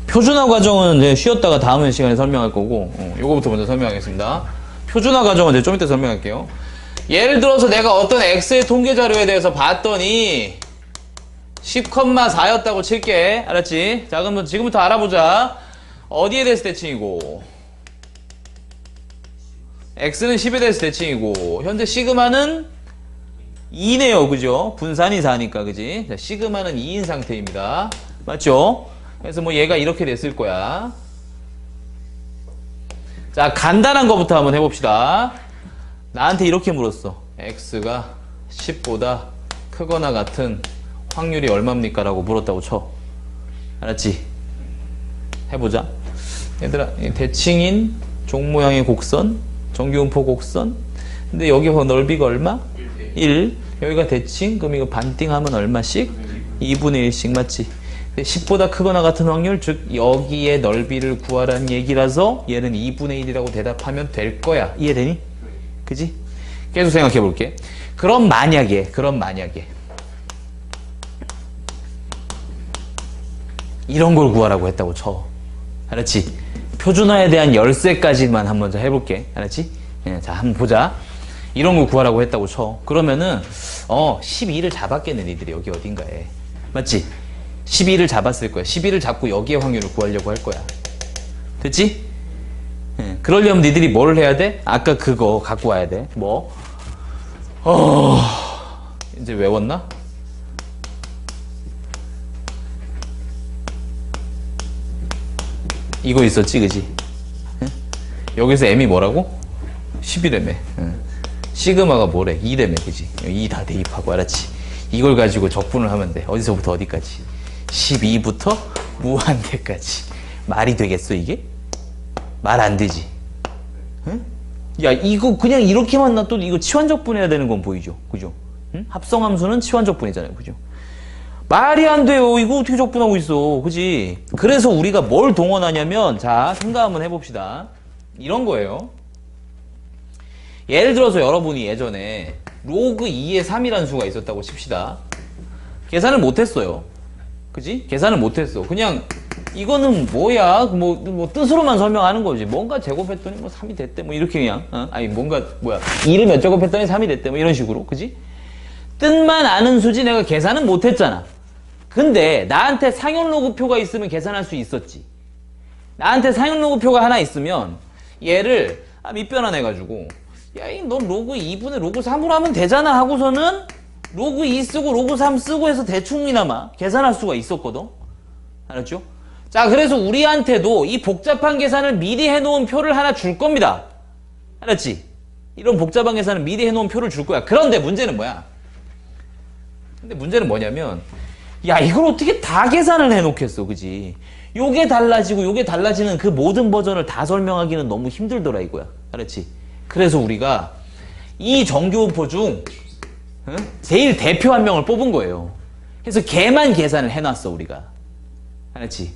표준화 과정은 이제 쉬었다가 다음 시간에 설명할 거고, 요거부터 먼저 설명하겠습니다. 표준화 과정은 이제 좀 이따 설명할게요. 예를 들어서 내가 어떤 x의 통계 자료에 대해서 봤더니 10,4였다고 칠게. 알았지? 자, 그럼 지금부터 알아보자. 어디에 대해서 대칭이고, x는 10에 대해서 대칭이고, 현재 시그마는 2네요. 그죠? 분산이 4니까, 그지? 자, 시그마는 2인 상태입니다. 맞죠? 그래서 뭐 얘가 이렇게 됐을 거야. 자, 간단한 거부터 한번 해봅시다. 나한테 이렇게 물었어. x가 10보다 크거나 같은 확률이 얼마입니까? 라고 물었다고 쳐. 알았지? 해보자. 얘들아, 대칭인 종 모양의 곡선, 정규분포 곡선, 근데 여기 넓이가 얼마? 1. 여기가 대칭? 그럼 이거 반띵하면 얼마씩? 2분의 1씩 맞지? 10보다 크거나 같은 확률, 즉 여기에 넓이를 구하라는 얘기라서 얘는 2분의 1이라고 대답하면 될 거야. 이해되니? 그지? 계속 생각해 볼게. 그럼 만약에 이런 걸 구하라고 했다고 쳐. 알았지? 표준화에 대한 열쇠까지만 한번 해볼게. 알았지? 예, 자, 한번 보자. 이런 걸 구하라고 했다고 쳐. 그러면은 12를 잡았겠네, 니들이 여기 어딘가에. 맞지? 12를 잡았을 거야. 12를 잡고 여기에 확률을 구하려고 할 거야. 됐지? 예, 그러려면 니들이 뭘 해야 돼? 아까 그거 갖고 와야 돼. 뭐? 이제 외웠나? 이거 있었지, 그지? 예? 여기서 m이 뭐라고? 10이라며. 시그마가 뭐래? 2라며, 그지? 2 다 대입하고, 알았지? 이걸 가지고 적분을 하면 돼. 어디서부터 어디까지? 12부터 무한대까지. 말이 되겠어, 이게? 말 안 되지? 응? 야, 이거 그냥 이렇게만 놔둬도 이거 치환적분해야 되는 건 보이죠? 그죠? 응? 합성함수는 치환적분이잖아요. 그죠? 말이 안 돼요. 이거 어떻게 적분하고 있어. 그지? 그래서 우리가 뭘 동원하냐면, 자, 생각 한번 해봅시다. 이런 거예요. 예를 들어서 여러분이 예전에 로그 2의 3이라는 수가 있었다고 칩시다. 계산을 못했어요. 그지? 계산을 못했어. 그냥 이거는 뭐야? 뭐 뜻으로만 설명하는 거지. 뭔가 제곱했더니 뭐 3이 됐대. 뭐 이렇게 그냥 아니 뭔가 뭐야 2를 몇 제곱했더니 3이 됐대. 뭐 이런 식으로. 그지? 뜻만 아는 수지 내가 계산은 못했잖아. 근데 나한테 상용 로그표가 있으면 계산할 수 있었지. 나한테 상용 로그표가 하나 있으면 얘를 밑변환해가지고 야, 너 로그 2분의 로그 3으로 하면 되잖아 하고서는 로그 2 쓰고 로그 3 쓰고 해서 대충이나마 계산할 수가 있었거든. 알았죠? 자, 그래서 우리한테도 이 복잡한 계산을 미리 해놓은 표를 하나 줄 겁니다. 알았지? 이런 복잡한 계산을 미리 해놓은 표를 줄 거야. 그런데 문제는 뭐야? 근데 문제는 뭐냐면 야, 이걸 어떻게 다 계산을 해놓겠어, 그지? 요게 달라지고 요게 달라지는 그 모든 버전을 다 설명하기는 너무 힘들더라 이거야. 알았지? 그래서 우리가 이 정규분포 중 제일 대표 한 명을 뽑은 거예요. 그래서 걔만 계산을 해놨어 우리가. 알았지?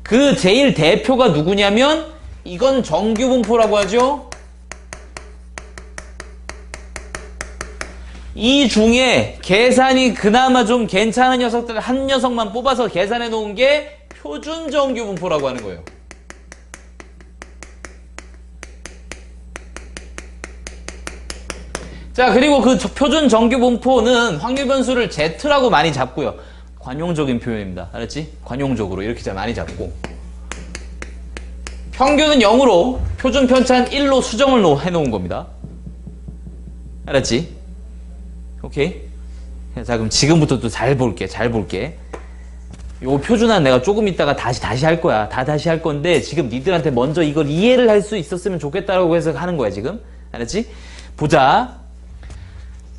그 제일 대표가 누구냐면 이건 정규분포라고 하죠. 이 중에 계산이 그나마 좀 괜찮은 녀석들 한 녀석만 뽑아서 계산해 놓은 게 표준 정규분포라고 하는 거예요. 자, 그리고 그 표준 정규분포는 확률 변수를 Z라고 많이 잡고요. 관용적인 표현입니다. 알았지? 관용적으로 이렇게 많이 잡고 평균은 0으로 표준 편차는 1로 수정을 해놓은 겁니다. 알았지? 오케이? 자, 그럼 지금부터 또 잘 볼게. 요 표준화는 내가 조금 있다가 다시 할 거야. 다시 할 건데 지금 니들한테 먼저 이걸 이해를 할 수 있었으면 좋겠다라고 해서 하는 거야 지금. 알았지? 보자.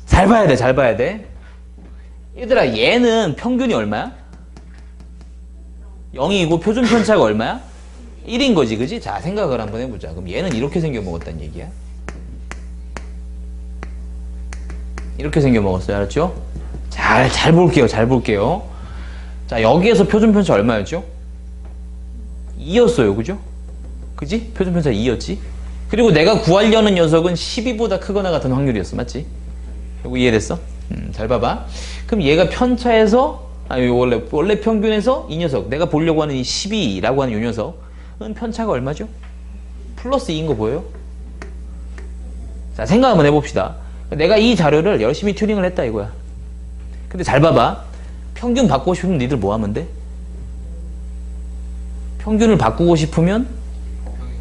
잘 봐야 돼. 얘들아, 얘는 평균이 얼마야? 0이고 표준 편차가 얼마야? 1인 거지, 그지? 자, 생각을 한번 해보자. 그럼 얘는 이렇게 생겨먹었다는 얘기야. 이렇게 생겨먹었어요. 알았죠? 잘 볼게요. 자, 여기에서 표준 편차 얼마였죠? 2였어요. 그죠? 그지? 표준 편차 2였지? 그리고 내가 구하려는 녀석은 12보다 크거나 같은 확률이었어. 맞지? 이거 이해됐어? 잘 봐봐. 그럼 얘가 편차에서 원래 평균에서 이 녀석 내가 보려고 하는 이 12라고 하는 이 녀석은 편차가 얼마죠? 플러스 2인 거 보여요? 자, 생각 한번 해봅시다. 내가 이 자료를 열심히 튜닝을 했다 이거야. 근데 잘 봐봐. 평균 바꾸고 싶으면 니들 뭐 하면 돼? 평균을 바꾸고 싶으면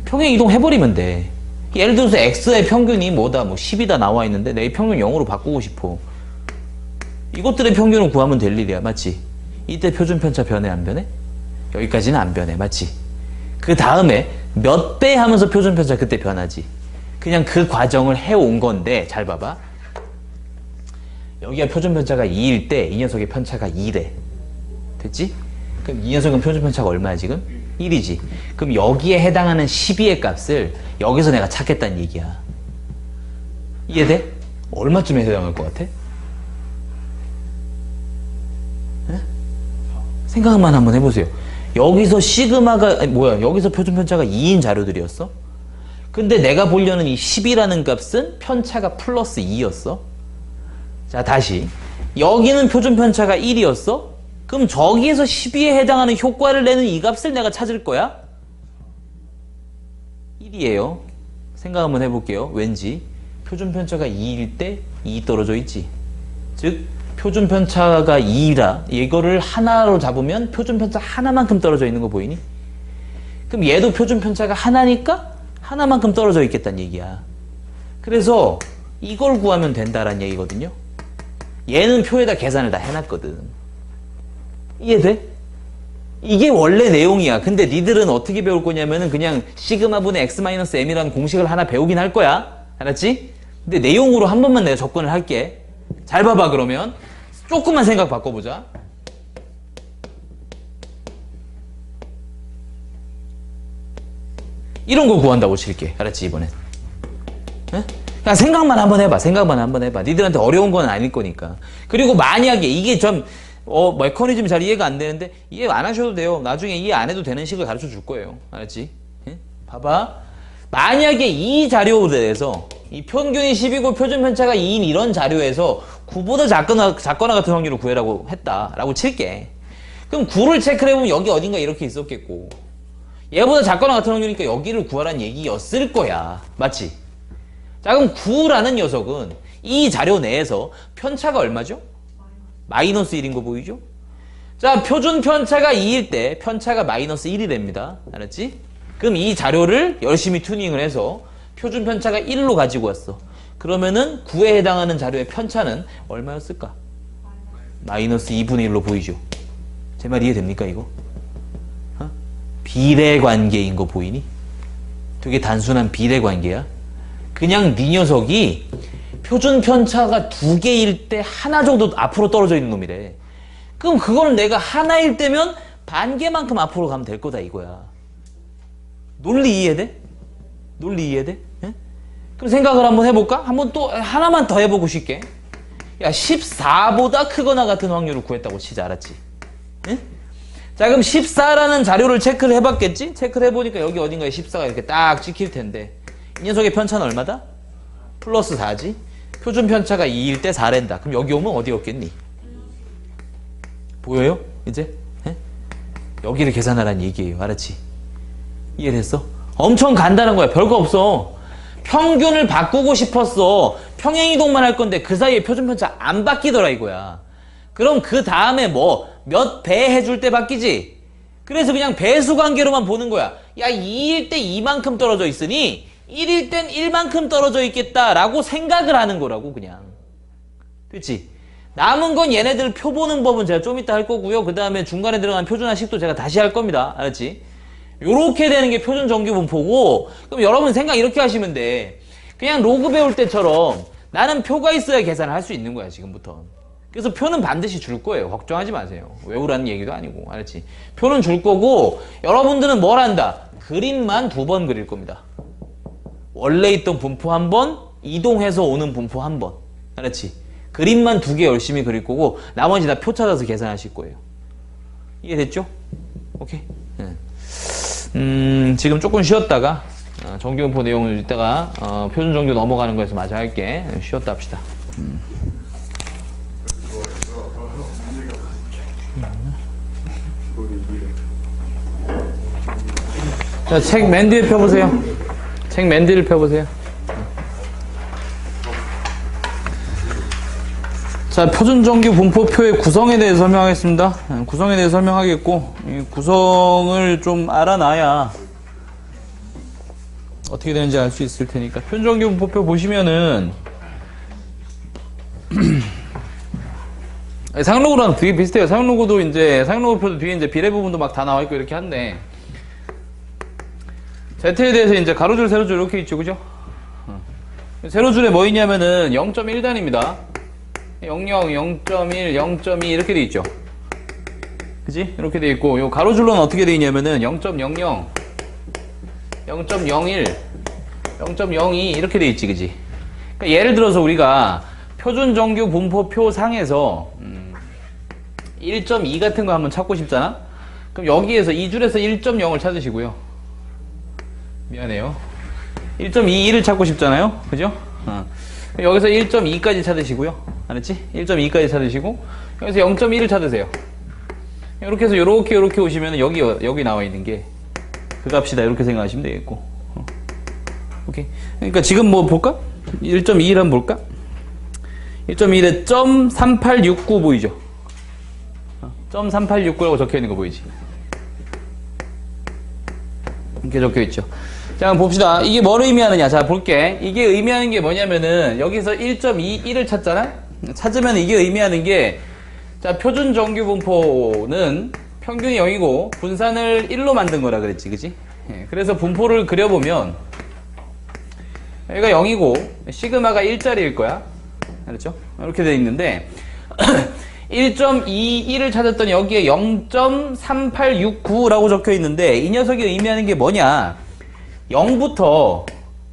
평행 이동해버리면 돼. 예를 들어서 x의 평균이 뭐다, 뭐 10이다 나와 있는데 내 평균 0으로 바꾸고 싶어. 이것들의 평균을 구하면 될 일이야. 맞지? 이때 표준 편차 변해 안 변해? 여기까지는 안 변해. 맞지? 그 다음에 몇 배 하면서 표준 편차 그때 변하지. 그냥 그 과정을 해온 건데 잘 봐봐. 여기가 표준 편차가 2일 때 이 녀석의 편차가 2래. 됐지? 그럼 이 녀석은 표준 편차가 얼마야 지금? 1이지. 그럼 여기에 해당하는 12의 값을 여기서 내가 찾겠다는 얘기야. 이해돼? 얼마쯤에 해당할 것 같아? 에? 생각만 한번 해보세요. 여기서 시그마가 아니, 뭐야 여기서 표준편차가 2인 자료들이었어? 근데 내가 보려는 이 10이라는 값은 편차가 플러스 2였어. 자 다시 여기는 표준편차가 1이었어? 그럼 저기에서 12에 해당하는 효과를 내는 이 값을 내가 찾을 거야? 1이에요. 생각 한번 해볼게요. 왠지 표준편차가 2일 때 2 떨어져 있지. 즉 표준편차가 2라 이거를 하나로 잡으면 표준편차 하나만큼 떨어져 있는 거 보이니? 그럼 얘도 표준편차가 하나니까 하나만큼 떨어져 있겠다는 얘기야. 그래서 이걸 구하면 된다라는 얘기거든요. 얘는 표에다 계산을 다 해놨거든. 이해돼? 이게 원래 내용이야. 근데 니들은 어떻게 배울 거냐면은 그냥 시그마분의 x-m이라는 공식을 하나 배우긴 할 거야. 알았지? 근데 내용으로 한 번만 내가 접근을 할게. 잘 봐봐 그러면. 조금만 생각 바꿔보자. 이런 거 구한다고 칠게. 알았지 이번엔? 에? 그냥 생각만 한번 해봐. 생각만 한번 해봐. 니들한테 어려운 건 아닐 거니까. 그리고 만약에 이게 좀 메커니즘이 잘 이해가 안 되는데 이해 안 하셔도 돼요. 나중에 이해 안 해도 되는 식을 가르쳐 줄 거예요. 알았지? 예? 봐봐. 만약에 이 자료에서 이 평균이 10이고 표준편차가 2인 이런 자료에서 9보다 작거나 같은 확률을 구해라고 했다라고 칠게. 그럼 9를 체크를 해보면 여기 어딘가 이렇게 있었겠고 얘보다 작거나 같은 확률이니까 여기를 구하라는 얘기였을 거야. 맞지? 자 그럼 9라는 녀석은 이 자료 내에서 편차가 얼마죠? 마이너스 1인 거 보이죠? 자, 표준 편차가 2일 때 편차가 마이너스 1이 됩니다. 알았지? 그럼 이 자료를 열심히 튜닝을 해서 표준 편차가 1로 가지고 왔어. 그러면은 9에 해당하는 자료의 편차는 얼마였을까? 마이너스 2분의 1로 보이죠? 제 말 이해됩니까, 이거? 어? 비례 관계인 거 보이니? 되게 단순한 비례 관계야. 그냥 네 녀석이 표준 편차가 2개일 때 하나 정도 앞으로 떨어져 있는 놈이래. 그럼 그걸 내가 하나일 때면 반 개만큼 앞으로 가면 될 거다 이거야. 논리 이해돼? 논리 이해돼? 예? 그럼 생각을 한번 해볼까? 한번 또 하나만 더 해보고 싶게. 야 14보다 크거나 같은 확률을 구했다고 치자. 알았지? 예? 자 그럼 14라는 자료를 체크를 해봤겠지? 체크를 해보니까 여기 어딘가에 14가 이렇게 딱 찍힐 텐데 이 녀석의 편차는 얼마다? 플러스 4지? 표준 편차가 2일 때 4랜다. 그럼 여기 오면 어디였겠니? 보여요? 이제? 에? 여기를 계산하라는 얘기예요. 알았지? 이해됐어? 엄청 간단한 거야. 별거 없어. 평균을 바꾸고 싶었어. 평행이동만 할 건데 그 사이에 표준 편차 안 바뀌더라 이거야. 그럼 그 다음에 뭐 몇 배 해줄 때 바뀌지? 그래서 그냥 배수 관계로만 보는 거야. 야 2일 때 2만큼 떨어져 있으니 1일 땐 1만큼 떨어져 있겠다라고 생각을 하는 거라고 그냥. 됐지? 남은 건 얘네들 표 보는 법은 제가 좀 이따 할 거고요. 그 다음에 중간에 들어간 표준화식도 제가 다시 할 겁니다. 알았지? 요렇게 되는 게 표준 정규 분포고 그럼 여러분 생각 이렇게 하시면 돼. 그냥 로그 배울 때처럼 나는 표가 있어야 계산을 할 수 있는 거야 지금부터. 그래서 표는 반드시 줄 거예요. 걱정하지 마세요. 외우라는 얘기도 아니고. 알았지? 표는 줄 거고 여러분들은 뭘 한다? 그림만 2번 그릴 겁니다. 원래 있던 분포 한 번, 이동해서 오는 분포 한 번. 알았지? 그림만 2개 열심히 그릴 거고 나머지 다 표 찾아서 계산하실 거예요. 이해됐죠? 오케이? 지금 조금 쉬었다가 정규분포 내용을 이따가 표준 정규 넘어가는 거에서 마저 할게. 쉬었다 합시다. 자, 책 맨 뒤에 펴보세요. 책 맨 뒤를 펴보세요. 자, 표준정규 분포표의 구성에 대해서 설명하겠습니다. 구성에 대해서 설명하겠고, 이 구성을 좀 알아놔야 어떻게 되는지 알 수 있을 테니까. 표준정규 분포표 보시면은 사용로고랑 되게 비슷해요. 사용로고도 이제 사용로고표도 뒤에 이제 비례 부분도 막 다 나와 있고 이렇게 한데 Z에 대해서 이제 가로줄, 세로줄 이렇게 있죠, 그죠? 세로줄에 뭐 있냐면은 0.1단입니다. 00, 0.1, 0.2 이렇게 돼 있죠. 그지? 이렇게 돼 있고, 요 가로줄로는 어떻게 돼 있냐면은 0.00, 0.01, 0.02 이렇게 돼 있지, 그지? 그러니까 예를 들어서 우리가 표준 정규 분포표 상에서 1.2 같은 거 한번 찾고 싶잖아? 그럼 여기에서 이 줄에서 1.0을 찾으시고요. 미안해요. 1.21을 찾고 싶잖아요? 그죠? 여기서 1.2까지 찾으시고요. 알았지? 1.2까지 찾으시고 여기서 0.1을 찾으세요. 이렇게 해서 요렇게 오시면 여기 나와 있는 게 그 값이다. 이렇게 생각하시면 되겠고. 오케이. 그러니까 지금 뭐 볼까? 1.21 한번 볼까? 1.21에 .3869 보이죠? .3869라고 적혀 있는 거 보이지? 이렇게 적혀 있죠. 자, 한번 봅시다. 이게 뭘 의미하느냐? 자, 볼게. 이게 의미하는 게 뭐냐면은, 여기서 1.21을 찾잖아? 찾으면 이게 의미하는 게, 자, 표준 정규 분포는 평균이 0이고, 분산을 1로 만든 거라 그랬지, 그지? 예, 그래서 분포를 그려보면, 여기가 0이고, 시그마가 1짜리일 거야. 그렇죠? 이렇게 돼 있는데, 1.21을 찾았더니 여기에 0.3869라고 적혀 있는데, 이 녀석이 의미하는 게 뭐냐? 0부터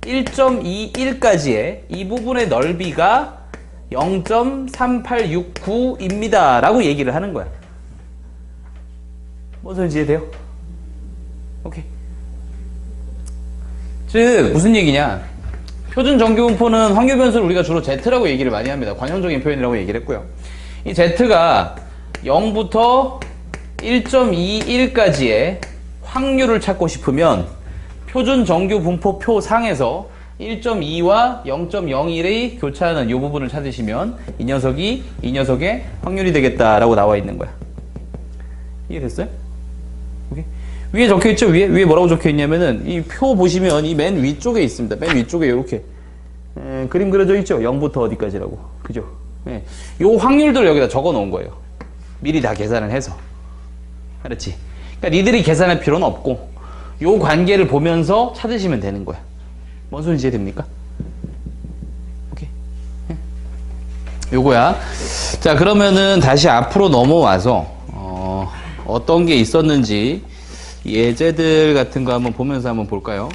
1.21까지의 이 부분의 넓이가 0.3869입니다. 라고 얘기를 하는 거야. 뭔 소리인지 이해돼요? 오케이. 즉, 무슨 얘기냐? 표준 정규 분포는 확률 변수를 우리가 주로 Z라고 얘기를 많이 합니다. 관용적인 표현이라고 얘기를 했고요. 이 Z가 0부터 1.21까지의 확률을 찾고 싶으면 표준 정규 분포표 상에서 1.2와 0.01의 교차하는 이 부분을 찾으시면 이 녀석의 확률이 되겠다라고 나와 있는 거야. 이해됐어요? 오케이. 위에 적혀 있죠? 위에 뭐라고 적혀 있냐면은 이 표 보시면 이 맨 위쪽에 있습니다. 맨 위쪽에 이렇게 그림 그려져 있죠? 0부터 어디까지라고. 그죠? 예. 요 확률들을 여기다 적어 놓은 거예요. 미리 다 계산을 해서. 알았지? 그러니까 니들이 계산할 필요는 없고 요 관계를 보면서 찾으시면 되는 거야. 뭔 소리인지 이해됩니까? 오케이. 예. 요거야. 자, 그러면은 다시 앞으로 넘어와서 어떤 게 있었는지 예제들 같은 거 한번 보면서 한번 볼까요?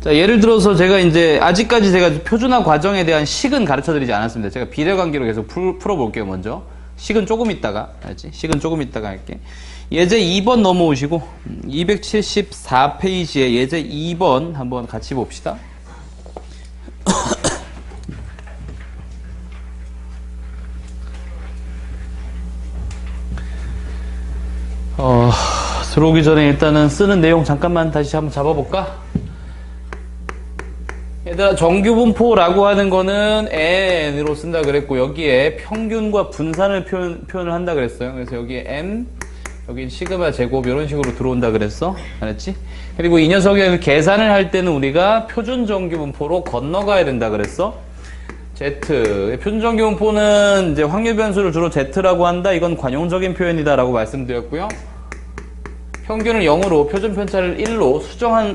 자, 예를 들어서 제가 이제 아직까지 제가 표준화 과정에 대한 식은 가르쳐 드리지 않았습니다. 제가 비례관계로 계속 풀어볼게요. 먼저 식은 조금 있다가, 알지? 식은 조금 있다가 할게. 예제 2번 넘어오시고 274페이지에 예제 2번 한번 같이 봅시다. 들어오기 전에 일단은 쓰는 내용 잠깐만 다시 한번 잡아볼까? 얘들아, 정규분포라고 하는 거는 n으로 쓴다 그랬고, 여기에 평균과 분산을 표현을 한다 그랬어요. 그래서 여기에 m, 여기 시그마 제곱 이런 식으로 들어온다 그랬어. 알았지? 그리고 이 녀석의 계산을 할 때는 우리가 표준 정규분포로 건너가야 된다 그랬어. z. 표준 정규분포는 이제 확률 변수를 주로 z라고 한다. 이건 관용적인 표현이다라고 말씀드렸고요. 평균을 0으로 표준 편차를 1로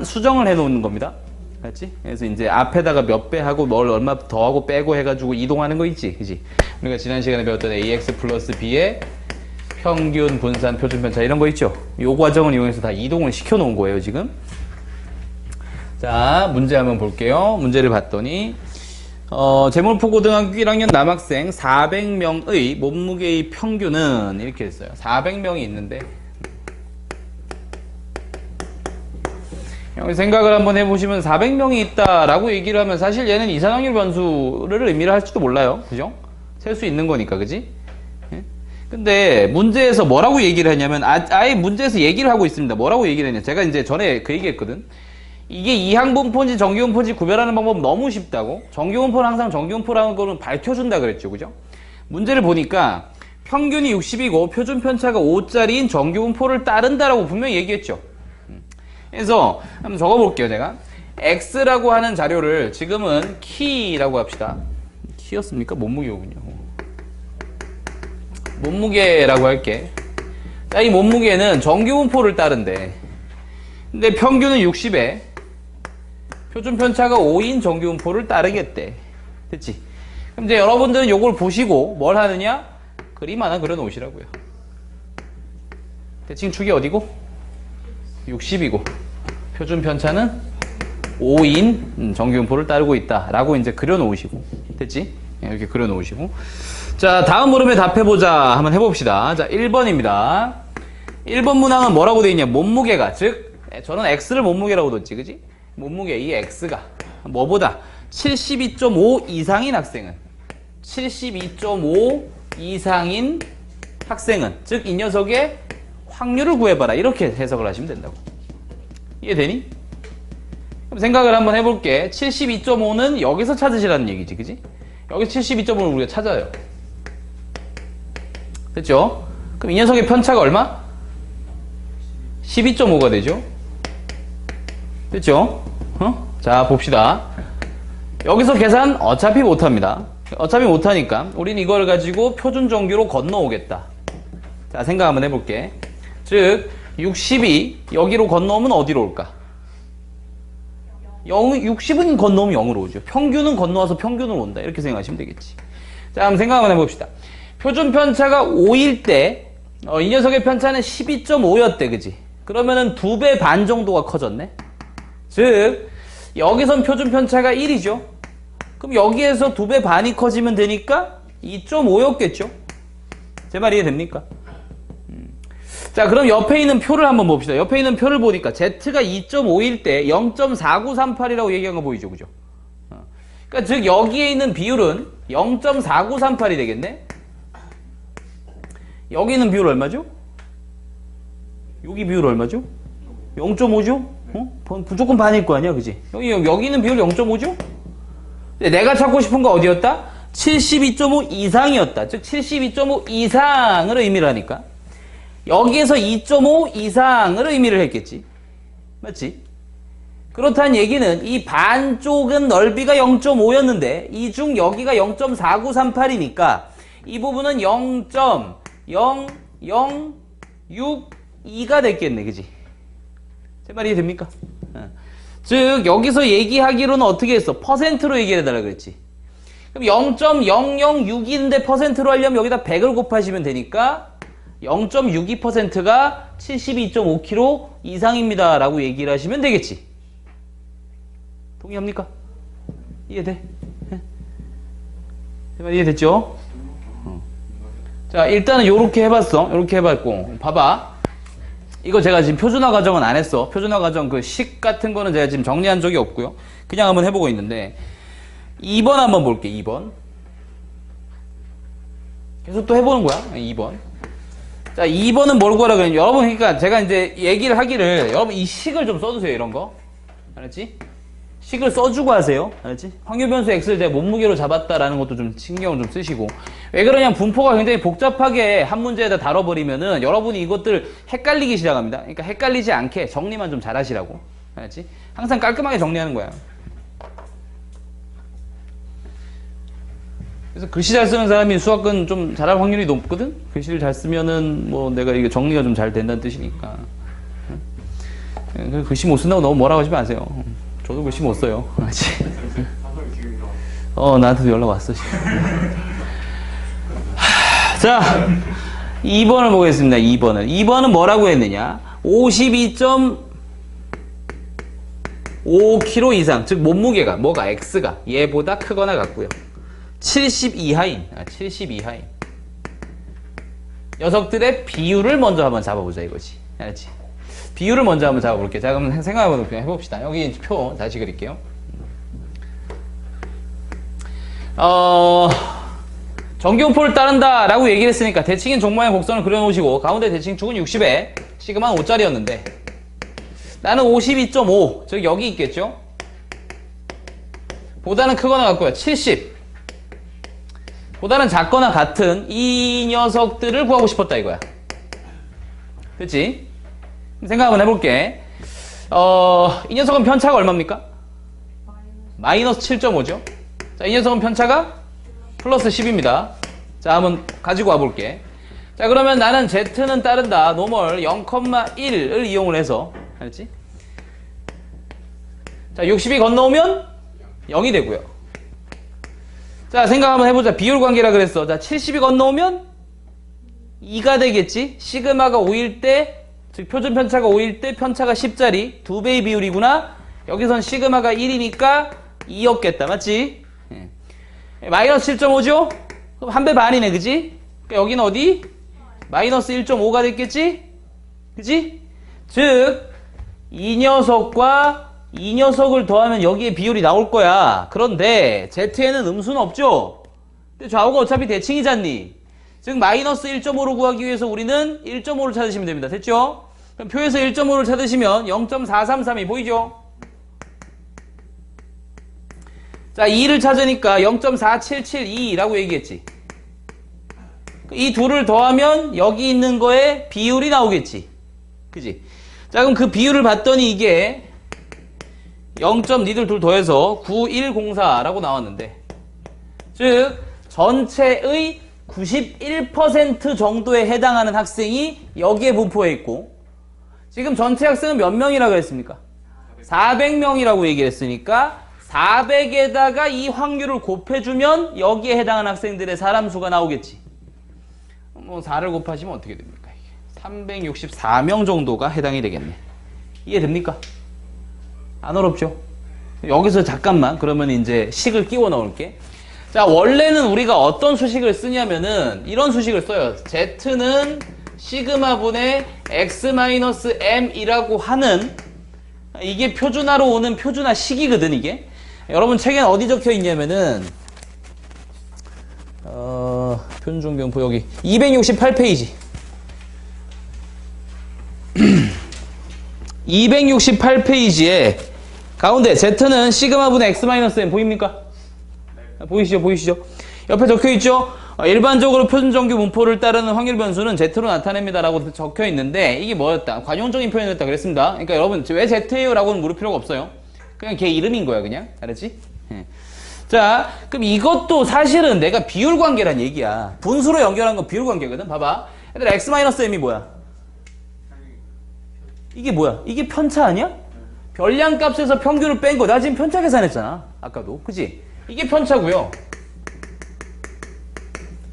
수정을 해 놓는 겁니다. 알지? 그래서 이제 앞에다가 몇 배 하고 뭘 얼마 더하고 빼고 해가지고 이동하는 거 있지, 그지? 우리가 지난 시간에 배웠던 ax 플러스 b의 평균, 분산, 표준 편차 이런 거 있죠? 요 과정을 이용해서 다 이동을 시켜 놓은 거예요, 지금. 자, 문제 한번 볼게요. 문제를 봤더니 제물포 고등학교 1학년 남학생 400명의 몸무게의 평균은 이렇게 했어요. 400명이 있는데 생각을 한번 해보시면 400명이 있다라고 얘기를 하면 사실 얘는 이산확률 변수를 의미를 할지도 몰라요. 그죠? 셀 수 있는 거니까, 그지? 예? 근데 문제에서 뭐라고 얘기를 했냐면 아예 문제에서 얘기를 하고 있습니다. 뭐라고 얘기를 했냐? 제가 이제 전에 그 얘기했거든. 이게 이항분포인지 정규분포인지 구별하는 방법 너무 쉽다고. 정규분포는 항상 정규분포라는 거는 밝혀준다 그랬죠. 그죠? 문제를 보니까 평균이 60이고 표준 편차가 5짜리인 정규분포를 따른다라고 분명히 얘기했죠. 그래서 한번 적어볼게요. 제가 x라고 하는 자료를 지금은 키라고 합시다. 키였습니까? 몸무게군요. 몸무게라고 할게. 자, 이 몸무게는 정규분포를 따른대. 근데 평균은 60에 표준 편차가 5인 정규분포를 따르겠대. 됐지? 그럼 이제 여러분들은 요걸 보시고 뭘 하느냐? 그림 하나 그려 놓으시라고요. 대칭축이 어디고? 60이고 표준 편차는 5인 정규분포를 따르고 있다라고 이제 그려놓으시고 됐지? 이렇게 그려놓으시고 자 다음 물음에 답해보자. 한번 해봅시다. 자 1번입니다. 1번 문항은 뭐라고 되어 있냐? 몸무게가 즉 저는 x를 몸무게라고 뒀지 그지? 몸무게 이 x가 뭐보다 72.5 이상인 학생은 72.5 이상인 학생은 즉 이 녀석의 확률을 구해봐라 이렇게 해석을 하시면 된다고. 이해되니? 그럼 생각을 한번 해볼게. 72.5는 여기서 찾으시라는 얘기지 그지? 여기서 72.5를 우리가 찾아요. 됐죠? 그럼 이 녀석의 편차가 얼마? 12.5가 되죠? 됐죠? 자 봅시다. 여기서 계산 어차피 못합니다. 어차피 못하니까 우리는 이걸 가지고 표준 정규로 건너오겠다. 자 생각 한번 해볼게. 즉 60이 여기로 건너오면 어디로 올까? 60은 건너오면 0으로 오죠. 평균은 건너와서 평균으로 온다. 이렇게 생각하시면 되겠지. 자 한번 생각 한번 해봅시다. 표준 편차가 5일 때 이 녀석의 편차는 12.5였대 그지? 그러면은 2배 반 정도가 커졌네. 즉 여기선 표준 편차가 1이죠. 그럼 여기에서 2배 반이 커지면 되니까 2.5였겠죠. 제 말 이해됩니까? 자 그럼 옆에 있는 표를 한번 봅시다. 옆에 있는 표를 보니까 Z가 2.5일 때 0.4938이라고 얘기한 거 보이죠 그죠? 그러니까 즉 여기에 있는 비율은 0.4938이 되겠네. 여기 있는 비율 얼마죠? 여기 비율 얼마죠? 0.5죠? 무조건 반일 거 아니야 그지? 여기 있는 비율 0.5죠? 내가 찾고 싶은 거 어디였다? 72.5 이상이었다. 즉 72.5 이상을 의미를 하니까 여기에서 2.5 이상을 의미를 했겠지. 맞지? 그렇다는 얘기는 이 반쪽은 넓이가 0.5였는데 이 중 여기가 0.4938이니까 이 부분은 0.0062가 됐겠네. 그지? 제 말이 됩니까? 즉 여기서 얘기하기로는 어떻게 했어? 퍼센트로 얘기해달라 그랬지. 그럼 0.006인데 퍼센트로 하려면 여기다 100을 곱하시면 되니까 0.62%가 72.5kg 이상입니다 라고 얘기를 하시면 되겠지. 동의합니까? 이해돼? 이해됐죠? 자 일단은 요렇게 해봤어. 요렇게 해봤고 봐봐. 이거 제가 지금 표준화 과정은 안 했어. 표준화 과정 그 식 같은 거는 제가 지금 정리한 적이 없고요. 그냥 한번 해보고 있는데 2번 한번 볼게. 2번 계속 또 해보는 거야. 2번. 자 2번은 뭘 구하라 그랬냐. 여러분 그러니까 제가 이제 얘기를 하기를 여러분 이 식을 좀 써두세요. 이런 거 알았지? 식을 써주고 하세요. 알았지? 확률변수 x를 제가 몸무게로 잡았다라는 것도 좀 신경을 좀 쓰시고. 왜 그러냐면 분포가 굉장히 복잡하게 한 문제에다 다뤄버리면은 여러분이 이것들 헷갈리기 시작합니다. 그러니까 헷갈리지 않게 정리만 좀 잘하시라고. 알았지? 항상 깔끔하게 정리하는 거야. 그래서 글씨 잘 쓰는 사람이 수학은 좀 잘할 확률이 높거든? 글씨를 잘 쓰면은 뭐 내가 이게 정리가 좀 잘 된다는 뜻이니까. 글씨 못 쓴다고 너무 뭐라고 하지 마세요. 저도 글씨 못 써요. 알았지? 나한테도 연락 왔어. 자, 2번을 보겠습니다. 2번은 뭐라고 했느냐? 52.5kg 이상, 즉 몸무게가 뭐가 x가 얘보다 크거나 같고요. 70 이하인 녀석들의 비율을 먼저 한번 잡아보자 이거지. 알았지? 비율을 먼저 한번 잡아볼게요. 자, 그럼 생각해보도록 해봅시다. 여기 표 다시 그릴게요. 정규분포를 따른다 라고 얘기를 했으니까 대칭인 종모양 곡선을 그려놓으시고 가운데 대칭축은 60에 시그마는 5짜리였는데 나는 52.5 즉 여기 있겠죠? 보다는 크거나 같고요. 70 보다는 작거나 같은 이 녀석들을 구하고 싶었다 이거야. 그치? 생각 한번 해볼게. 이 녀석은 편차가 얼마입니까? 마이너스 7.5죠. 자, 이 녀석은 편차가 플러스 10입니다. 자, 한번 가지고 와볼게. 자, 그러면 나는 Z는 따른다. 노멀 0,1을 이용을 해서. 알지? 자, 60이 건너오면 0이 되고요. 자, 생각 한번 해보자. 비율 관계라 그랬어. 자, 70이 건너오면 2가 되겠지? 시그마가 5일 때 즉 표준 편차가 5일 때 편차가 10짜리 2배의 비율이구나. 여기선 시그마가 1이니까 2였겠다. 맞지? 마이너스 7.5죠? 그럼 한 배 반이네. 그지? 그러니까 여기는 어디? 마이너스 1.5가 됐겠지? 그지? 즉 이 녀석과 이 녀석을 더하면 여기에 비율이 나올 거야. 그런데 Z에는 음수는 없죠? 근데 좌우가 어차피 대칭이잖니. 즉 마이너스 1.5로 구하기 위해서 우리는 1.5를 찾으시면 됩니다. 됐죠? 그럼 표에서 1.5를 찾으시면 0.433이 보이죠? 자, 2를 찾으니까 0.4772라고 얘기했지. 이 둘을 더하면 여기 있는 거에 비율이 나오겠지. 그지? 자, 그럼 그 비율을 봤더니 이게 0. 니들 둘 더해서 9104라고 나왔는데, 즉 전체의 91% 정도에 해당하는 학생이 여기에 분포해 있고, 지금 전체 학생은 몇 명이라고 했습니까? 400명이라고 얘기했으니까 400에다가 이 확률을 곱해주면 여기에 해당하는 학생들의 사람 수가 나오겠지. 뭐 4를 곱하시면 어떻게 됩니까? 364명 정도가 해당이 되겠네. 이해됩니까? 안 어렵죠? 여기서 잠깐만 그러면 이제 식을 끼워 넣을게. 자, 원래는 우리가 어떤 수식을 쓰냐면은 이런 수식을 써요. Z는 시그마분의 x-m이라고 하는, 이게 표준화로 오는 표준화 식이거든. 이게 여러분 책에는 어디 적혀 있냐면은 표준정비용표 여기 268페이지 268페이지에 가운데 Z는 시그마분의 x-m 보입니까? 보이시죠? 옆에 적혀있죠? 일반적으로 표준정규 분포를 따르는 확률 변수는 Z로 나타냅니다 라고 적혀있는데, 이게 뭐였다? 관용적인 표현이었다 그랬습니다. 그러니까 여러분 왜 Z예요? 라고는 물을 필요가 없어요. 그냥 걔 이름인 거야. 그냥 알았지? 자, 그럼 이것도 사실은 내가 비율 관계란 얘기야. 분수로 연결한 건 비율 관계거든. 봐봐. 얘들아, x-m이 뭐야? 이게 뭐야? 이게 편차 아니야? 별량 값에서 평균을 뺀 거. 나 지금 편차 계산했잖아. 아까도. 그지? 이게 편차고요.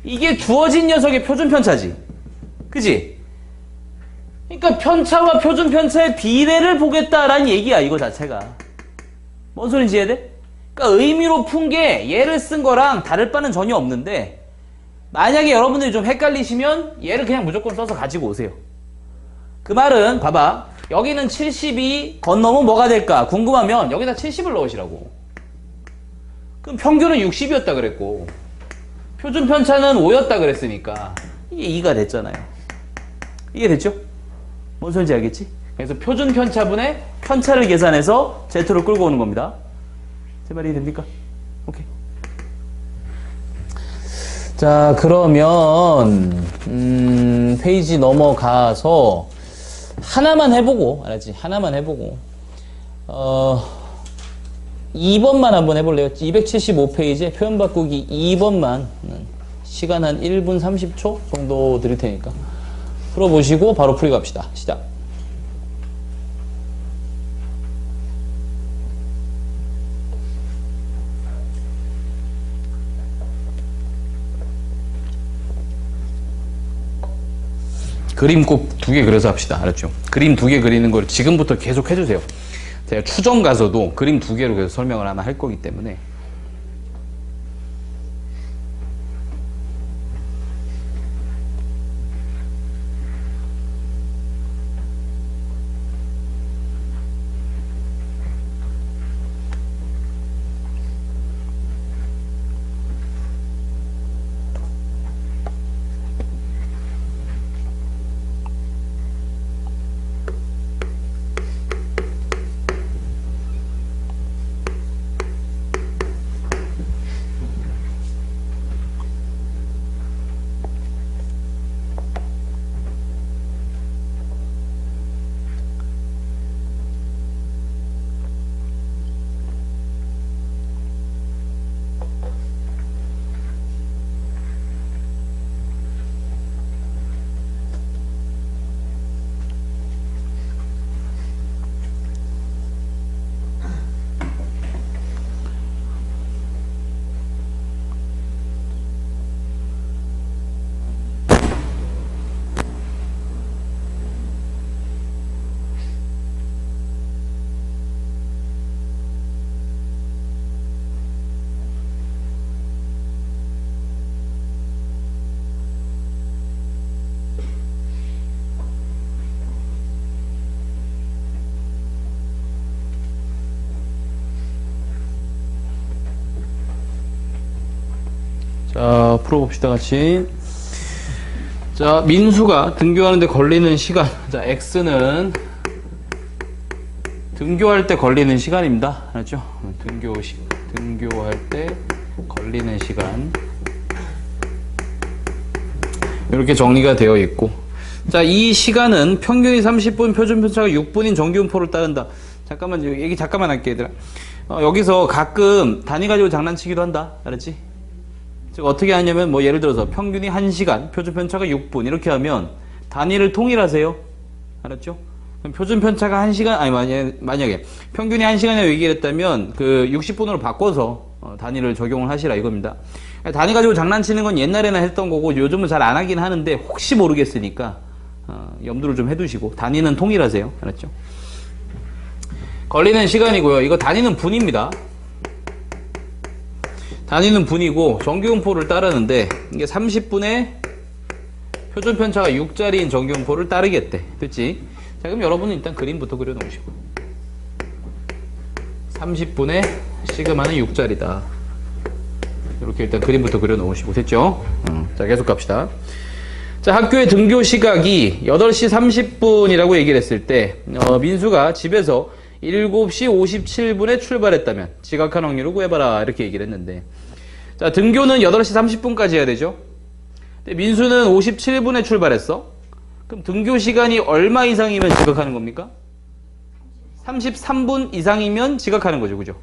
이게 주어진 녀석의 표준 편차지. 그지? 그러니까 편차와 표준 편차의 비례를 보겠다라는 얘기야. 이거 자체가. 뭔 소린지 이해돼? 그러니까 의미로 푼 게 얘를 쓴 거랑 다를 바는 전혀 없는데, 만약에 여러분들이 좀 헷갈리시면 얘를 그냥 무조건 써서 가지고 오세요. 그 말은 봐봐. 여기는 70이 건너면 뭐가 될까? 궁금하면 여기다 70을 넣으시라고. 그럼 평균은 60이었다 그랬고 표준 편차는 5였다 그랬으니까 이게 2가 됐잖아요. 이게 됐죠? 뭔 소리인지 알겠지? 그래서 표준 편차분의 편차를 계산해서 Z로 끌고 오는 겁니다. 제 말이 됩니까? 오케이. 자, 그러면 페이지 넘어가서 하나만 해보고, 알았지? 하나만 해보고 2번만 한번 해볼래요? 275페이지에 표현 바꾸기 2번만 시간 한 1분 30초 정도 드릴 테니까 풀어보시고 바로 풀이 갑시다. 시작. 그림 꼭 2개 그려서 합시다. 알았죠? 그림 2개 그리는 걸 지금부터 계속 해주세요. 제가 추정 가서도 그림 2개로 계속 설명을 하나 할 거기 때문에. 자, 풀어봅시다, 같이. 자, 민수가 등교하는데 걸리는 시간. 자, X는 등교할 때 걸리는 시간입니다. 알았죠? 등교할 때 걸리는 시간. 이렇게 정리가 되어 있고. 자, 이 시간은 평균이 30분, 표준 편차가 6분인 정기분포를 따른다. 잠깐만, 얘기 잠깐만 할게, 얘들아. 여기서 가끔 단위 가지고 장난치기도 한다. 알았지? 즉, 어떻게 하냐면, 뭐, 예를 들어서 평균이 1시간, 표준 편차가 6분. 이렇게 하면 단위를 통일하세요. 알았죠? 그럼 표준 편차가 1시간, 아니, 만약에 평균이 1시간이라고 얘기를 했다면, 그 60분으로 바꿔서 단위를 적용을 하시라 이겁니다. 단위 가지고 장난치는 건 옛날에나 했던 거고, 요즘은 잘 안 하긴 하는데, 혹시 모르겠으니까, 염두를 좀 해두시고, 단위는 통일하세요. 알았죠? 걸리는 시간이고요. 이거 단위는 분입니다. 단위는 분이고 정기분포를 따르는데 이게 30분에 표준 편차가 6짜리인 정기분포를 따르겠대. 됐지? 자, 그럼 여러분은 일단 그림부터 그려 놓으시고 30분에 시그마는 6짜리다. 이렇게 일단 그림부터 그려 놓으시고 됐죠? 자, 계속 갑시다. 자, 학교의 등교 시각이 8시 30분이라고 얘기를 했을 때 민수가 집에서 7시 57분에 출발했다면 지각한 확률을 구해봐라 이렇게 얘기를 했는데, 자, 등교는 8시 30분까지 해야 되죠. 근데 민수는 57분에 출발했어. 그럼 등교 시간이 얼마 이상이면 지각하는 겁니까? 33분 이상이면 지각하는 거죠. 그죠?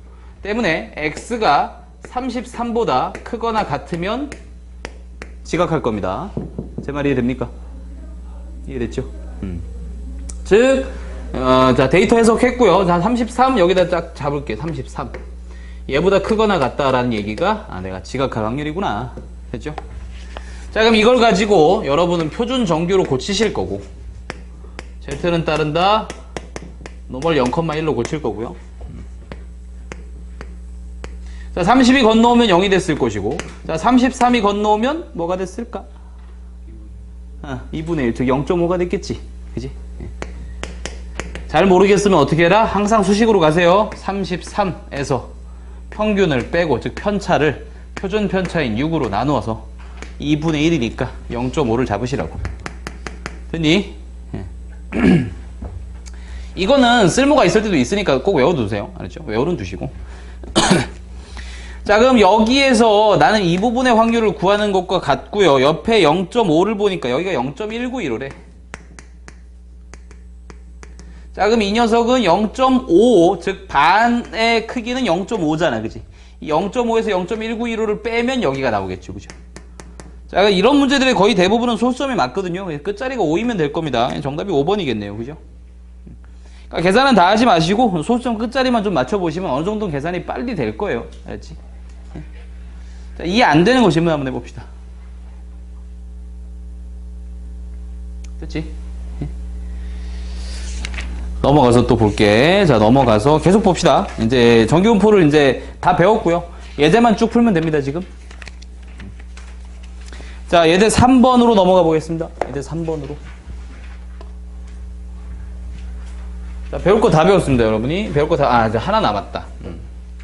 때문에 x가 33보다 크거나 같으면 지각할 겁니다. 제 말이 이해됩니까? 이해됐죠? 즉, 자, 데이터 해석했고요. 자, 33 여기다 딱 잡을게. 33. 얘보다 크거나 같다라는 얘기가 내가 지각할 확률이구나. 됐죠? 자, 그럼 이걸 가지고 여러분은 표준 정규로 고치실 거고, Z는 따른다. 노멀 0,1로 고칠 거고요. 자, 30이 건너오면 0이 됐을 것이고, 자, 33이 건너오면 뭐가 됐을까? 2분의 1, 즉 0.5가 됐겠지. 그지? 잘 모르겠으면 어떻게 해라? 항상 수식으로 가세요. 33에서 평균을 빼고, 즉 편차를 표준 편차인 6으로 나누어서 2분의 1이니까 0.5를 잡으시라고. 됐니? 이거는 쓸모가 있을 때도 있으니까 꼭 외워두세요. 알았죠? 외워는 두시고. 자, 그럼 여기에서 나는 이 부분의 확률을 구하는 것과 같고요. 옆에 0.5를 보니까 여기가 0.191래. 자, 그럼 이 녀석은 0.5, 즉 반의 크기는 0.5잖아. 그지? 이 0.5에서 0.191을 빼면 여기가 나오겠죠. 그죠? 자, 이런 문제들의 거의 대부분은 소수점이 맞거든요. 끝자리가 5이면 될 겁니다. 정답이 5번이겠네요. 그죠? 그러니까 계산은 다 하지 마시고 소수점 끝자리만 좀 맞춰보시면 어느 정도는 계산이 빨리 될 거예요. 알았지? 자, 이해 안 되는 거 질문 한번 해봅시다. 됐지? 넘어가서 또 볼게. 자, 넘어가서 계속 봅시다. 이제 정기분포를 이제 다 배웠고요. 예제만 쭉 풀면 됩니다, 지금. 자, 예제 3번으로 넘어가 보겠습니다. 예제 3번으로. 자, 배울 거 다 배웠습니다, 여러분이. 배울 거 다, 이제 하나 남았다.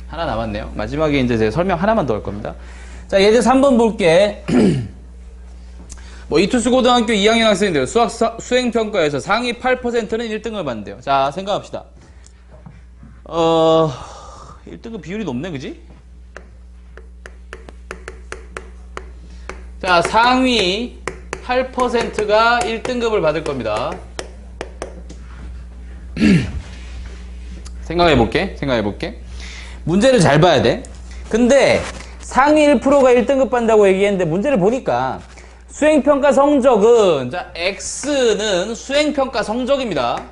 하나 남았네요. 마지막에 이제 제 설명 하나만 더 할 겁니다. 자, 예제 3번 볼게. 뭐 이투스 고등학교 2학년 학생들 수학 수행평가에서 상위 8%는 1등을 받는데요. 자, 생각합시다. 1등급 비율이 높네, 그지? 자, 상위 8%가 1등급을 받을 겁니다. 생각해볼게. 문제를 잘 봐야 돼. 근데 상위 1%가 1등급 받는다고 얘기했는데 문제를 보니까 수행평가 성적은, 자, X는 수행평가 성적입니다.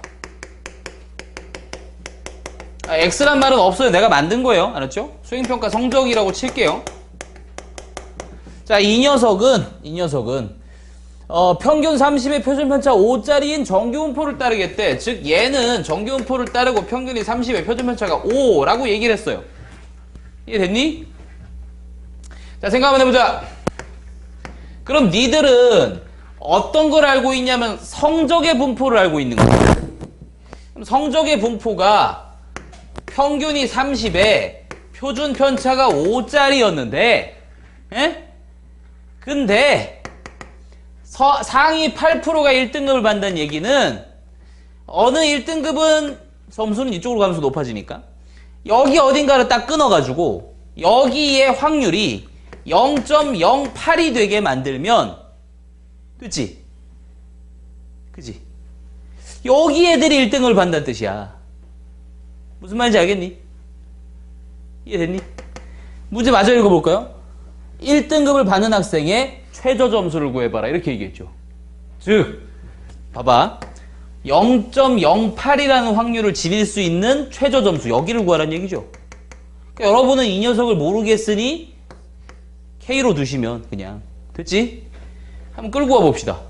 X란 말은 없어요. 내가 만든 거예요. 알았죠? 수행평가 성적이라고 칠게요. 자, 이 녀석은 평균 30의 표준편차 5짜리인 정기분포를 따르겠대. 즉 얘는 정기분포를 따르고 평균이 30의 표준편차가 5라고 얘기를 했어요. 이해됐니? 자, 생각 한번 해보자. 그럼 니들은 어떤 걸 알고 있냐면 성적의 분포를 알고 있는 거야. 그럼 성적의 분포가 평균이 30에 표준편차가 5짜리였는데 근데 상위 8%가 1등급을 받는다는 얘기는 어느 1등급은 점수는 이쪽으로 가면서 높아지니까 여기 어딘가를 딱 끊어가지고 여기에 확률이 0.08이 되게 만들면 그치? 그치? 여기 애들이 1등급을 받는다는 뜻이야. 무슨 말인지 알겠니? 이해됐니? 문제 마저 읽어볼까요? 1등급을 받는 학생의 최저 점수를 구해봐라. 이렇게 얘기했죠. 즉, 봐봐. 0.08이라는 확률을 지닐 수 있는 최저 점수. 여기를 구하라는 얘기죠. 그러니까 여러분은 이 녀석을 모르겠으니 K로 두시면 그냥. 됐지? 한번 끌고 와 봅시다.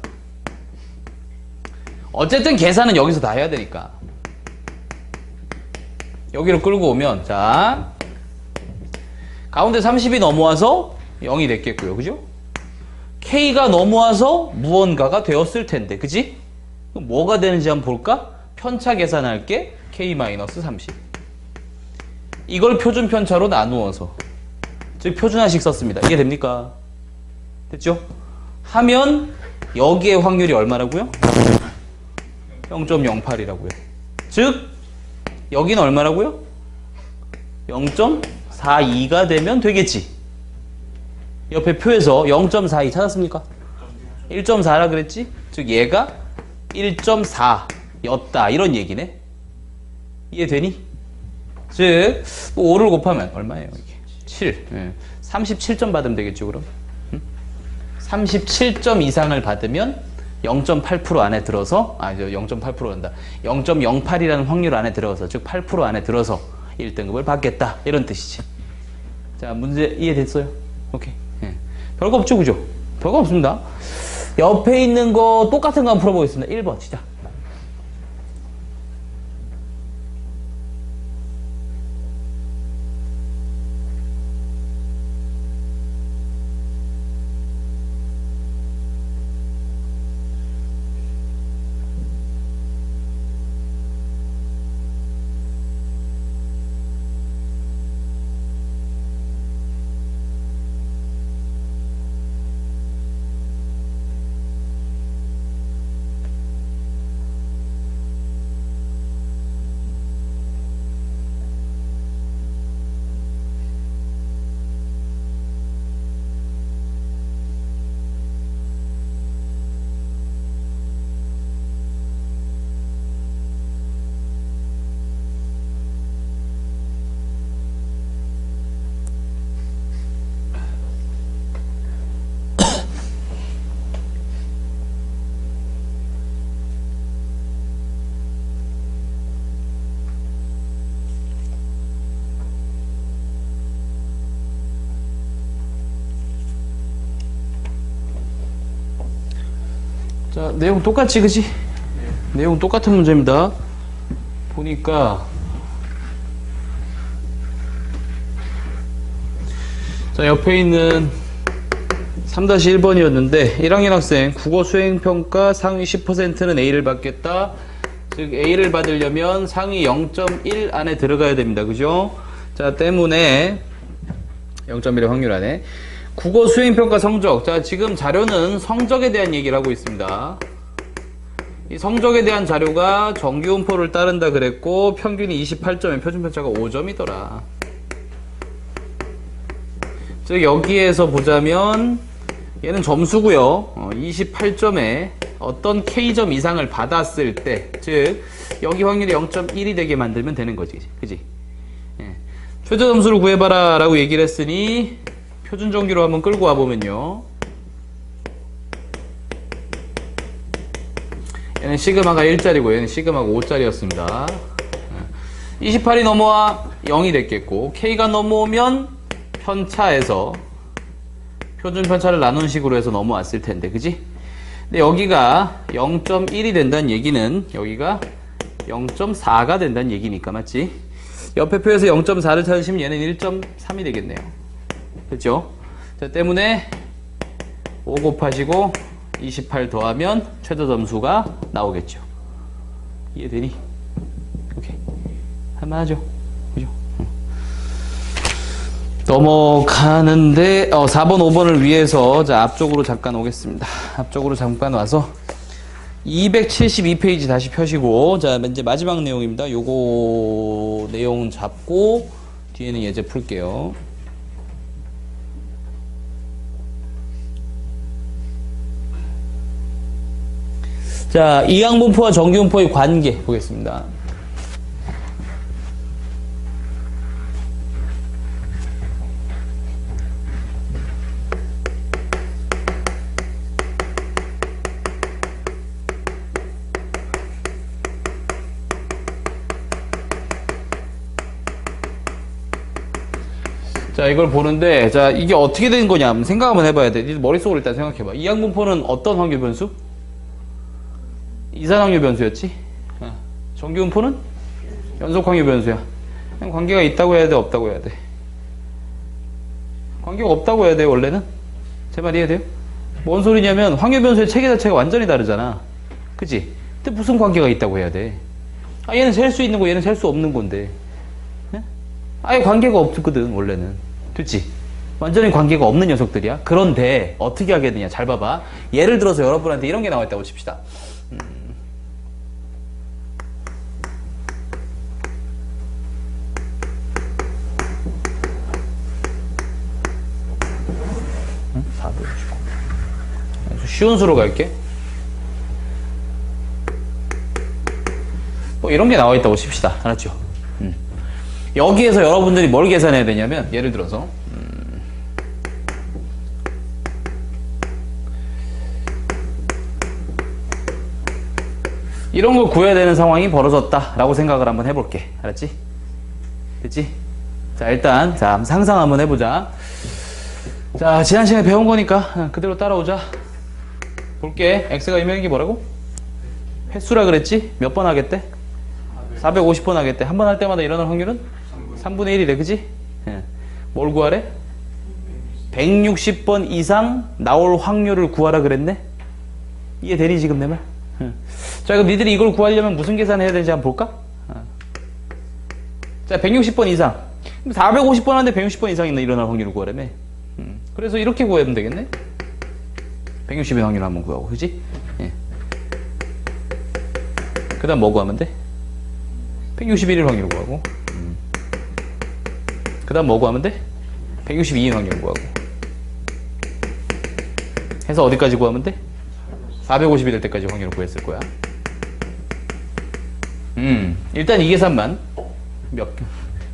어쨌든 계산은 여기서 다 해야 되니까. 여기로 끌고 오면, 자. 가운데 30이 넘어와서 0이 됐겠고요. 그죠? K가 넘어와서 무언가가 되었을 텐데. 그지? 그럼 뭐가 되는지 한번 볼까? 편차 계산할게. K-30. 이걸 표준 편차로 나누어서. 즉, 표준화식 썼습니다. 이게 됩니까? 됐죠? 하면, 여기의 확률이 얼마라고요? 0.08이라고요. 즉, 여기는 얼마라고요? 0.42가 되면 되겠지. 옆에 표에서 0.42 찾았습니까? 1.4라 그랬지? 즉 얘가 1.4였다 이런 얘기네. 이해되니? 즉 5를 곱하면 얼마예요? 이게 7. 37점 받으면 되겠죠 그럼? 37점 이상을 받으면 0.8% 안에 들어서 0.8%한다. 0.08이라는 확률 안에 들어서 즉 8% 안에 들어서 1등급을 받겠다 이런 뜻이지. 자 문제 이해됐어요? 오케이. 별거 없죠 그죠? 별거 없습니다. 옆에 있는 거 똑같은 거 한번 풀어보겠습니다. 1번 시작. 자, 내용 똑같지, 그지? 내용 똑같은 문제입니다. 보니까, 자, 옆에 있는 3-1번이었는데, 1학년 학생 국어 수행평가 상위 10%는 A를 받겠다. 즉, A를 받으려면 상위 0.1 안에 들어가야 됩니다. 그죠? 자, 때문에, 0.1의 확률 안에. 국어 수행평가 성적. 자, 지금 자료는 성적에 대한 얘기를 하고 있습니다. 이 성적에 대한 자료가 정기훈포를 따른다 그랬고, 평균이 28점에 표준편차가 5점이더라. 즉, 여기에서 보자면, 얘는 점수고요. 28점에 어떤 K점 이상을 받았을 때, 즉, 여기 확률이 0.1이 되게 만들면 되는 거지. 그지? 예. 최저 점수를 구해봐라 라고 얘기를 했으니, 표준 정기로 한번 끌고 와보면요. 얘는 시그마가 1짜리고 얘는 시그마가 5짜리였습니다. 28이 넘어와 0이 됐겠고 K가 넘어오면 편차에서 표준 편차를 나눈 식으로 해서 넘어왔을 텐데 그지? 근데 여기가 0.1이 된다는 얘기는 여기가 0.4가 된다는 얘기니까 맞지? 옆에 표에서 0.4를 찾으시면 얘는 1.3이 되겠네요. 그렇죠? 자, 때문에 5 곱하시고 28 더하면 최저 점수가 나오겠죠. 이해되니? 오케이. 할만하죠? 그죠? 넘어가는데 4번 5번을 위해서 자 앞쪽으로 잠깐 오겠습니다. 앞쪽으로 잠깐 와서 272페이지 다시 펴시고 자 이제 마지막 내용입니다. 요거 내용 잡고 뒤에는 예제 풀게요. 자 이항분포와 정기분포의 관계 보겠습니다. 자, 이걸 보는데, 자, 이게 어떻게 된 거냐, 한번 생각 한번 해봐야 돼. 머릿속으로 일단 생각해봐. 이항분포는 어떤 확률 변수? 이산 확률 변수였지? 정기분포는? 연속 확률 변수야. 그냥 관계가 있다고 해야 돼, 없다고 해야 돼? 관계가 없다고 해야 돼, 원래는? 제 말 이해돼요? 뭔 소리냐면, 확률 변수의 체계 자체가 완전히 다르잖아. 그치? 근데 무슨 관계가 있다고 해야 돼? 아, 얘는 셀 수 있는 거, 얘는 셀 수 없는 건데. 아예 관계가 없거든 원래는. 됐지? 완전히 관계가 없는 녀석들이야. 그런데 어떻게 하게 되냐, 잘 봐봐. 예를 들어서 여러분한테 이런 게 나와 있다고 칩시다. 459. 쉬운 수로 갈게. 뭐 이런 게 나와 있다고 칩시다. 알았죠? 여기에서 여러분들이 뭘 계산해야 되냐면, 예를 들어서 이런 걸 구해야 되는 상황이 벌어졌다 라고 생각을 한번 해볼게. 알았지? 됐지? 자 일단 자 한번 상상 한번 해보자. 자 지난 시간에 배운 거니까 그대로 따라오자. 볼게. x가 이명이 뭐라고? 횟수라 그랬지? 몇 번 하겠대? 450번 하겠대. 한 번 할 때마다 일어날 확률은? 3분의 1이래, 그지? 예. 뭘 구하래? 160번 이상 나올 확률을 구하라 그랬네? 이해되니, 지금 내 말? 예. 자, 그럼 니들이 이걸 구하려면 무슨 계산을 해야 되는지 한번 볼까? 자, 160번 이상. 450번 하는데 160번 이상 있는 일어날 확률을 구하라며. 그래서 이렇게 구하면 되겠네? 160의 확률을 한번 구하고, 그지? 예. 그 다음 뭐 구하면 돼? 161일 확률을 구하고. 그 다음 뭐 구하면 돼? 162인 확률 구하고. 해서 어디까지 구하면 돼? 450이 될 때까지 확률을 구했을 거야. 일단 이 계산만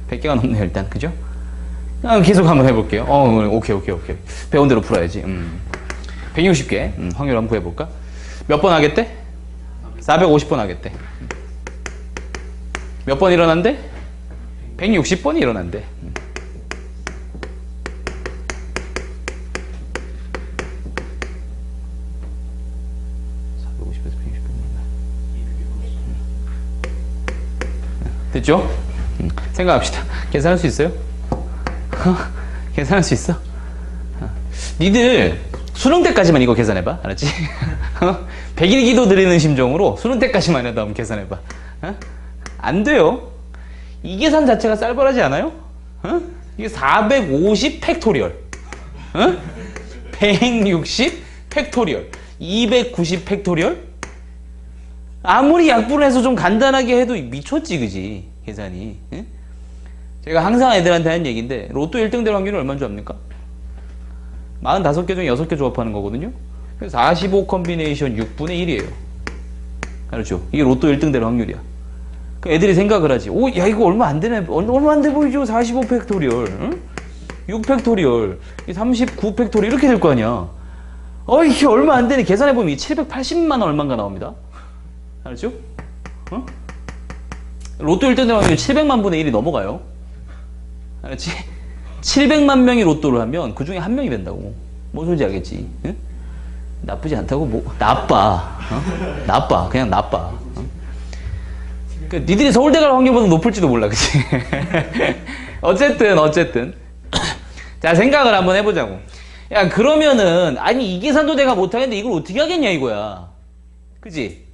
100개가 넘네요 일단. 그죠? 계속 한번 해볼게요. 오케이. 배운 대로 풀어야지. 160개 확률 한번 구해볼까? 몇 번 하겠대? 450번 하겠대. 몇 번 일어난대? 160번이 일어난대. 됐죠? 생각합시다. 계산할 수 있어요? 계산할 수 있어? 니들 수능 때까지만 이거 계산해봐. 알았지? 100일 기도 드리는 심정으로 수능 때까지만 해도 한번 계산해봐. 안 돼요. 이 계산 자체가 쌀벌하지 않아요? 이게 450 팩토리얼, 160 팩토리얼, 290 팩토리얼. 아무리 약분해서 좀 간단하게 해도 미쳤지, 그지? 계산이. 제가 항상 애들한테 하는 얘기인데, 로또 1등 될 확률은 얼마인 줄 압니까? 45개 중에 6개 조합하는 거거든요? 45 컨비네이션 6분의 1이에요. 알았죠? 이게 로또 1등 될 확률이야. 그 애들이 생각을 하지. 야, 이거 얼마 안 되네. 얼마 안 돼 보이죠? 45 팩토리얼, 6 팩토리얼, 39 팩토리얼, 이렇게 될 거 아니야. 이게 얼마 안 되네. 계산해보면 780만 얼마인가 나옵니다. 알았죠? 로또 1등 될 확률이 700만 분의 1이 넘어가요. 알았지? 700만 명이 로또를 하면 그 중에 한 명이 된다고. 뭔 소리인지 알겠지? 응? 나쁘지 않다고? 뭐, 나빠. 나빠. 그냥 나빠. 니들이 서울대 갈 확률보다 높을지도 몰라, 그치? 어쨌든. 자, 생각을 한번 해보자고. 야, 그러면은, 아니, 이 계산도 내가 못하겠는데 이걸 어떻게 하겠냐, 이거야. 그치?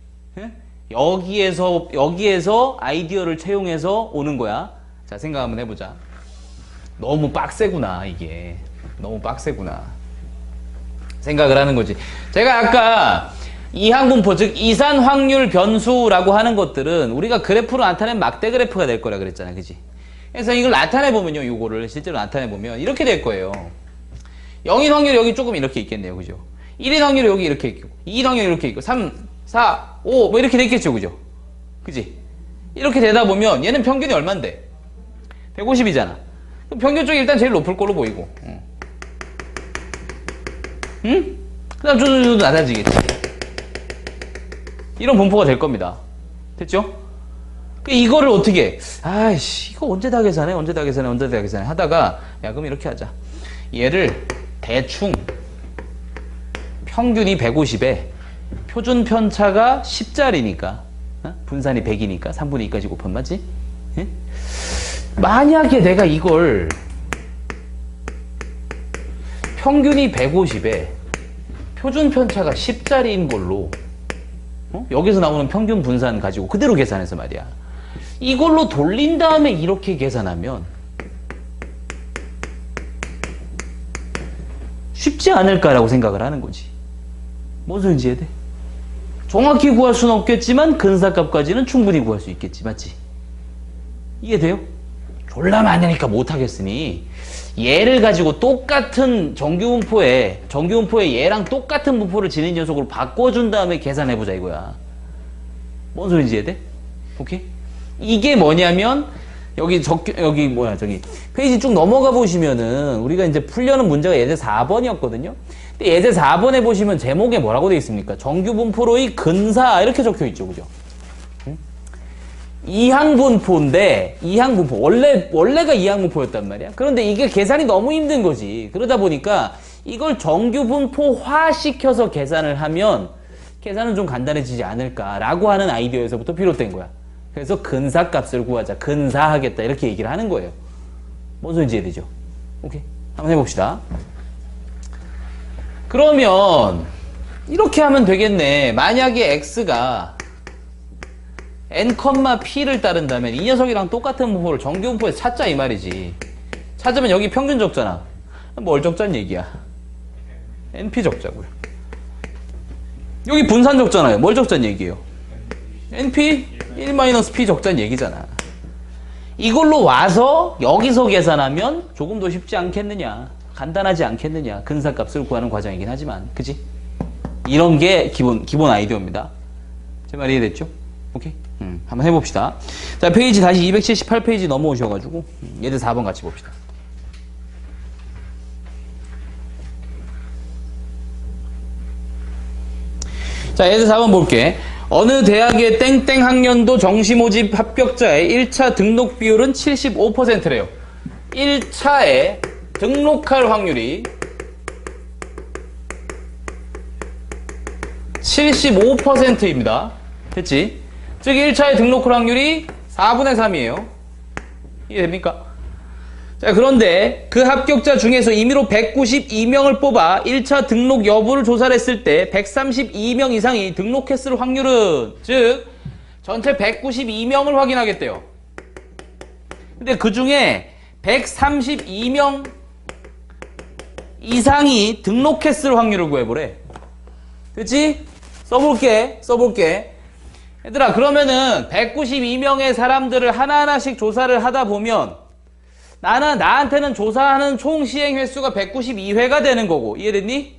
여기에서 아이디어를 채용해서 오는 거야. 자, 생각 한번 해보자. 너무 빡세구나, 이게. 너무 빡세구나. 생각을 하는 거지. 제가 아까 이항분포, 즉 이산 확률 변수라고 하는 것들은 우리가 그래프로 나타낸 막대 그래프가 될 거라 그랬잖아, 그지? 그래서 이걸 나타내 보면요, 요거를 실제로 나타내 보면 이렇게 될 거예요. 0인 확률이 여기 조금 이렇게 있겠네요, 그죠? 1인 확률이 여기 이렇게 있고, 2인 확률이 이렇게 있고, 3, 4, 5 뭐 이렇게 됐겠죠, 그죠? 그지? 이렇게 되다 보면 얘는 평균이 얼만데? 150이잖아. 그럼 평균 쪽이 일단 제일 높을 걸로 보이고, 응? 그 다음 좀 낮아지겠지. 이런 분포가 될 겁니다. 됐죠? 이거를 어떻게, 아이씨, 이거 언제 다 계산해? 언제 다 계산해? 언제 다 계산해? 하다가, 야, 그럼 이렇게 하자. 얘를 대충 평균이 150에 표준 편차가 10짜리니까, 분산이 100이니까 3분의 2까지 곱하면 맞지? 예? 만약에 내가 이걸 평균이 150에 표준 편차가 10짜리인 걸로 여기서 나오는 평균 분산 가지고 그대로 계산해서 말이야. 이걸로 돌린 다음에 이렇게 계산하면 쉽지 않을까라고 생각을 하는 거지. 뭔 소리인지 이해돼? 정확히 구할 수는 없겠지만 근사값까지는 충분히 구할 수 있겠지. 맞지? 이해돼요? 졸라 많으니까 못하겠으니 얘를 가지고 똑같은 정규분포에 얘랑 똑같은 분포를 지닌 녀석으로 바꿔준 다음에 계산해보자 이거야. 뭔 소리인지 이해돼? 오케이? 이게 뭐냐면 여기 페이지 쭉 넘어가 보시면은 우리가 이제 풀려는 문제가 예제 4번이었거든요. 근데 예제 4번에 보시면 제목에 뭐라고 되어 있습니까? 정규분포로의 근사 이렇게 적혀 있죠, 그죠? 이항분포인데 이항분포 원래가 이항분포였단 말이야. 그런데 이게 계산이 너무 힘든 거지. 그러다 보니까 이걸 정규분포화 시켜서 계산을 하면 계산은 좀 간단해지지 않을까라고 하는 아이디어에서부터 비롯된 거야. 그래서 근사값을 구하자, 근사하겠다 이렇게 얘기를 하는 거예요. 뭔 소리인지 이해되죠? 오케이, 한번 해봅시다. 그러면 이렇게 하면 되겠네. 만약에 x가 n, p를 따른다면 이 녀석이랑 똑같은 분포를 정규분포에서 찾자 이 말이지. 찾으면 여기 평균 적잖아. 뭘 적자는 얘기야? np 적자고요. 여기 분산 적잖아요. 뭘 적자는 얘기예요? np 1-p 적자는 얘기잖아. 이걸로 와서 여기서 계산하면 조금 더 쉽지 않겠느냐, 간단하지 않겠느냐, 근사값을 구하는 과정이긴 하지만, 그지? 이런 게 기본 아이디어입니다. 제 말 이해됐죠? 오케이? 한번 해봅시다. 자, 페이지 다시 278페이지 넘어오셔가지고 예제 4번 같이 봅시다. 자, 예제 4번 볼게. 어느 대학의 땡땡 학년도 정시 모집 합격자의 1차 등록 비율은 75%래요. 1차에 등록할 확률이 75%입니다. 됐지? 즉 1차에 등록할 확률이 4분의 3이에요. 이해됩니까? 자, 그런데 그 합격자 중에서 임의로 192명을 뽑아 1차 등록 여부를 조사를 했을 때 132명 이상이 등록했을 확률은, 즉 전체 192명을 확인하겠대요. 근데 그 중에 132명 이상이 등록했을 확률을 구해보래. 됐지? 써볼게. 얘들아, 그러면은 192명의 사람들을 하나하나씩 조사를 하다 보면 나한테는 조사하는 총 시행 횟수가 192회가 되는 거고, 이해됐니?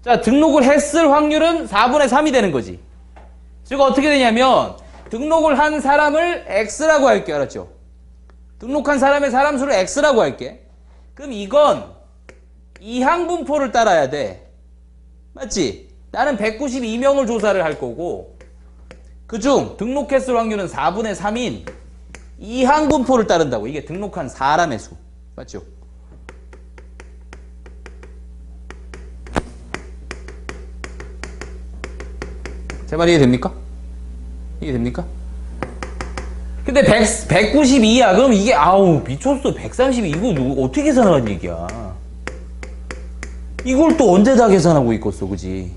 자, 등록을 했을 확률은 4분의 3이 되는 거지. 즉 어떻게 되냐면 등록을 한 사람을 X라고 할게. 알았죠? 등록한 사람의 사람 수를 X라고 할게. 그럼 이건 이항분포를 따라야 돼. 맞지? 나는 192명을 조사를 할 거고 그중 등록했을 확률은 4분의 3인 이항분포를 따른다고. 이게 등록한 사람의 수. 맞죠? 제 말 이해됩니까? 이해됩니까? 근데 192야. 그럼 이게 아우 미쳤어. 132 이거 어떻게 계산하라는 얘기야. 이걸 또 언제 다 계산하고 있겠어, 그지?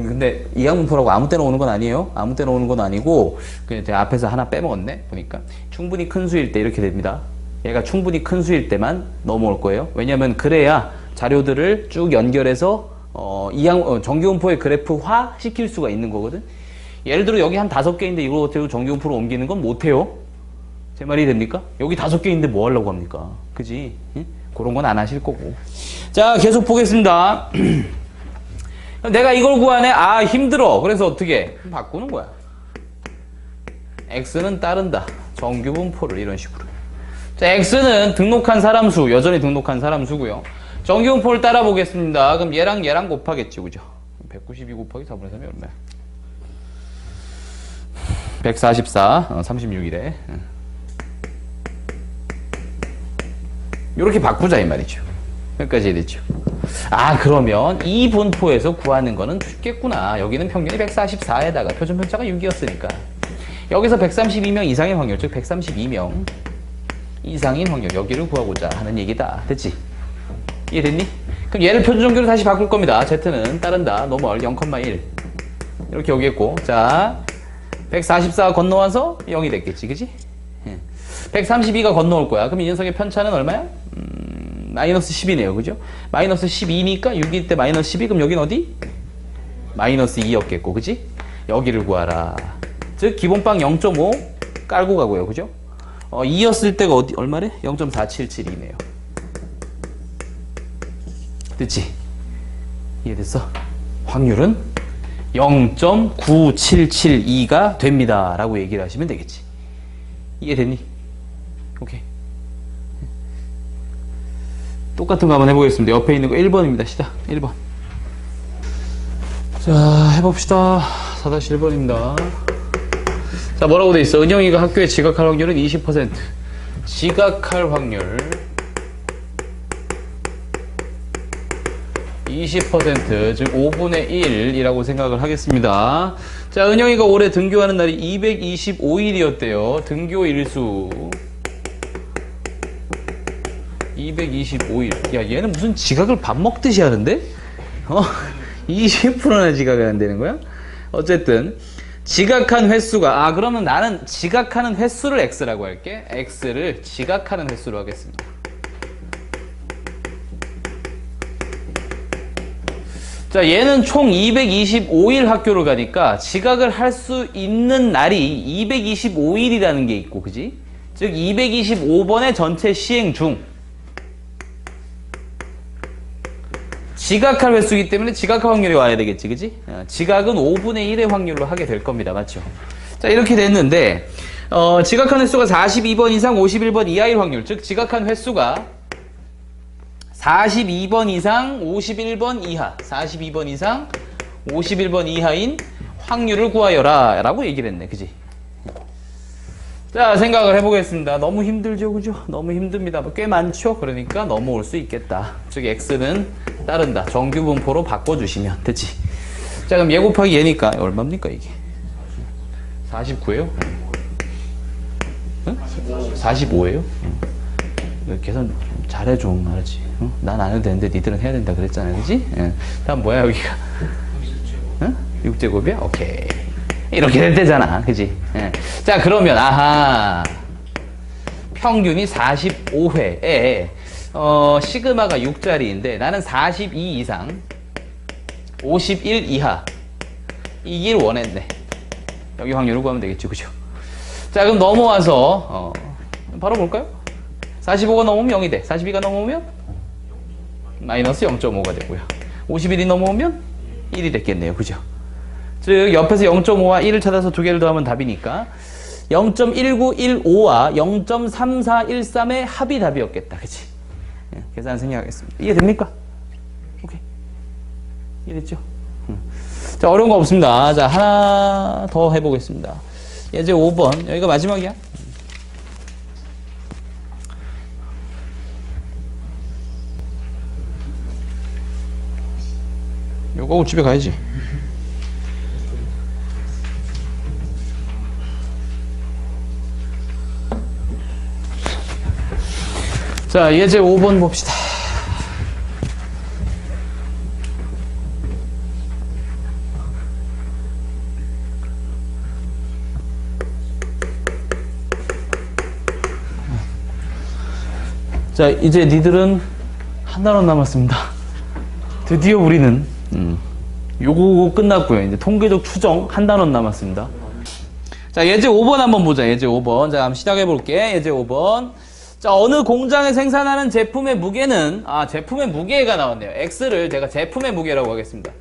근데 이항분포라고 아무 때나 오는 건 아니에요. 아무 때나 오는 건 아니고 그냥 제가 앞에서 하나 빼먹었네. 보니까 충분히 큰 수일 때 이렇게 됩니다. 얘가 충분히 큰 수일 때만 넘어올 거예요. 왜냐면 그래야 자료들을 쭉 연결해서 정규분포의 그래프화 시킬 수가 있는 거거든. 예를 들어 여기 한 5개인데 이걸 어떻게 정규분포로 옮기는 건 못해요. 제 말이 됩니까? 여기 5개인데 뭐 하려고 합니까? 그지? 응? 그런 건 안 하실 거고. 자, 계속 보겠습니다. 내가 이걸 구하네. 아, 힘들어. 그래서 어떻게? 바꾸는 거야. x는 따른다. 정규분포를 이런 식으로. 자, x는 등록한 사람 수, 여전히 등록한 사람 수고요. 정규분포를 따라 보겠습니다. 그럼 얘랑 곱하겠지, 그죠? 192 곱하기 4분의 3이 얼마야? 144, 36이래. 이렇게 바꾸자 이 말이죠. 여기까지 됐죠. 아, 그러면 이 분포에서 구하는 거는 쉽겠구나. 여기는 평균이 144에다가 표준 편차가 6이었으니까 여기서 132명 이상의 확률, 즉 132명 이상인 확률, 여기를 구하고자 하는 얘기다. 됐지? 이해됐니? 그럼 얘를 표준정규로 다시 바꿀 겁니다. z는 따른다. 노멀 0,1 이렇게 오겠고, 자 144 건너와서 0이 됐겠지, 그지? 132가 건너올 거야. 그럼 이 녀석의 편차는 얼마야? 마이너스 10이네요. 그죠? 마이너스 12니까 6일 때 마이너스 12, 그럼 여긴 어디? 마이너스 2였겠고, 그지? 여기를 구하라. 즉, 기본빵 0.5 깔고 가고요. 그죠? 2였을 때가 얼마래? 0.477이네요. 됐지? 이해됐어? 확률은 0.9772가 됩니다. 라고 얘기를 하시면 되겠지. 이해됐니? 오케이. 똑같은 거 한번 해보겠습니다. 옆에 있는 거 1번입니다. 시작. 1번. 자, 해봅시다. 4-1번입니다. 자, 뭐라고 돼 있어? 은영이가 학교에 지각할 확률은 20%. 지각할 확률 20%, 즉 5분의 1이라고 생각을 하겠습니다. 자, 은영이가 올해 등교하는 날이 225일이었대요. 등교 일수 225일. 야, 얘는 무슨 지각을 밥 먹듯이 하는데? 20%나 지각을 한다는 거야? 어쨌든 지각한 횟수가, 그러면 나는 지각하는 횟수를 x라고 할게. x를 지각하는 횟수로 하겠습니다. 자, 얘는 총 225일 학교를 가니까 지각을 할 수 있는 날이 225일이라는 게 있고, 그지? 즉 225번의 전체 시행 중 지각할 횟수이기 때문에 지각할 확률이 와야 되겠지, 그지? 지각은 5분의 1의 확률로 하게 될 겁니다. 맞죠? 자, 이렇게 됐는데 지각한 횟수가 42번 이상 51번 이하일 확률, 즉 지각한 횟수가 42번 이상 51번 이하, 42번 이상 51번 이하인 확률을 구하여라 라고 얘기를 했네. 그지? 자, 생각을 해보겠습니다. 너무 힘들죠, 그죠? 너무 힘듭니다. 꽤 많죠? 그러니까 넘어올 수 있겠다. 즉 x는 따른다. 정규분포로 바꿔주시면 됐지? 자, 그럼 얘 곱하기 얘니까 얼마입니까 이게? 49예요? 응? 45예요? 계산 잘해 좀, 알았지? 난 안 해도 되는데 니들은 해야 된다 그랬잖아, 그지? 다음 뭐야 여기가? 6제곱이야? 오케이. 이렇게 될 때잖아, 그지? 자, 그러면 평균이 45회에 시그마가 6짜리인데 나는 42 이상 51 이하 이길 원했네. 여기 확률을 구하면 되겠지, 그죠? 자, 그럼 넘어와서 바로 볼까요? 45가 넘으면 0이 돼. 42가 넘으면 마이너스 0.5가 되고요. 51이 넘어오면 1이 됐겠네요, 그죠? 즉 옆에서 0.5와 1을 찾아서 두 개를 더하면 답이니까 0.1915와 0.3413의 합이 답이었겠다, 그치? 계산 생략하겠습니다. 이해됩니까? 오케이. 이해됐죠? 자, 어려운 거 없습니다. 자, 하나 더 해보겠습니다. 예제 5번. 여기가 마지막이야. 요거 하고 집에 가야지. 자, 예제 5번 봅시다. 자, 이제 니들은 한 단원 남았습니다. 드디어 우리는 요거 끝났고요. 이제 통계적 추정 한 단원 남았습니다. 자, 예제 5번 한번 보자. 예제 5번. 자, 한번 시작해 볼게. 예제 5번. 자, 어느 공장에 생산하는 제품의 무게는, 제품의 무게가 나왔네요. X를 제가 제품의 무게라고 하겠습니다.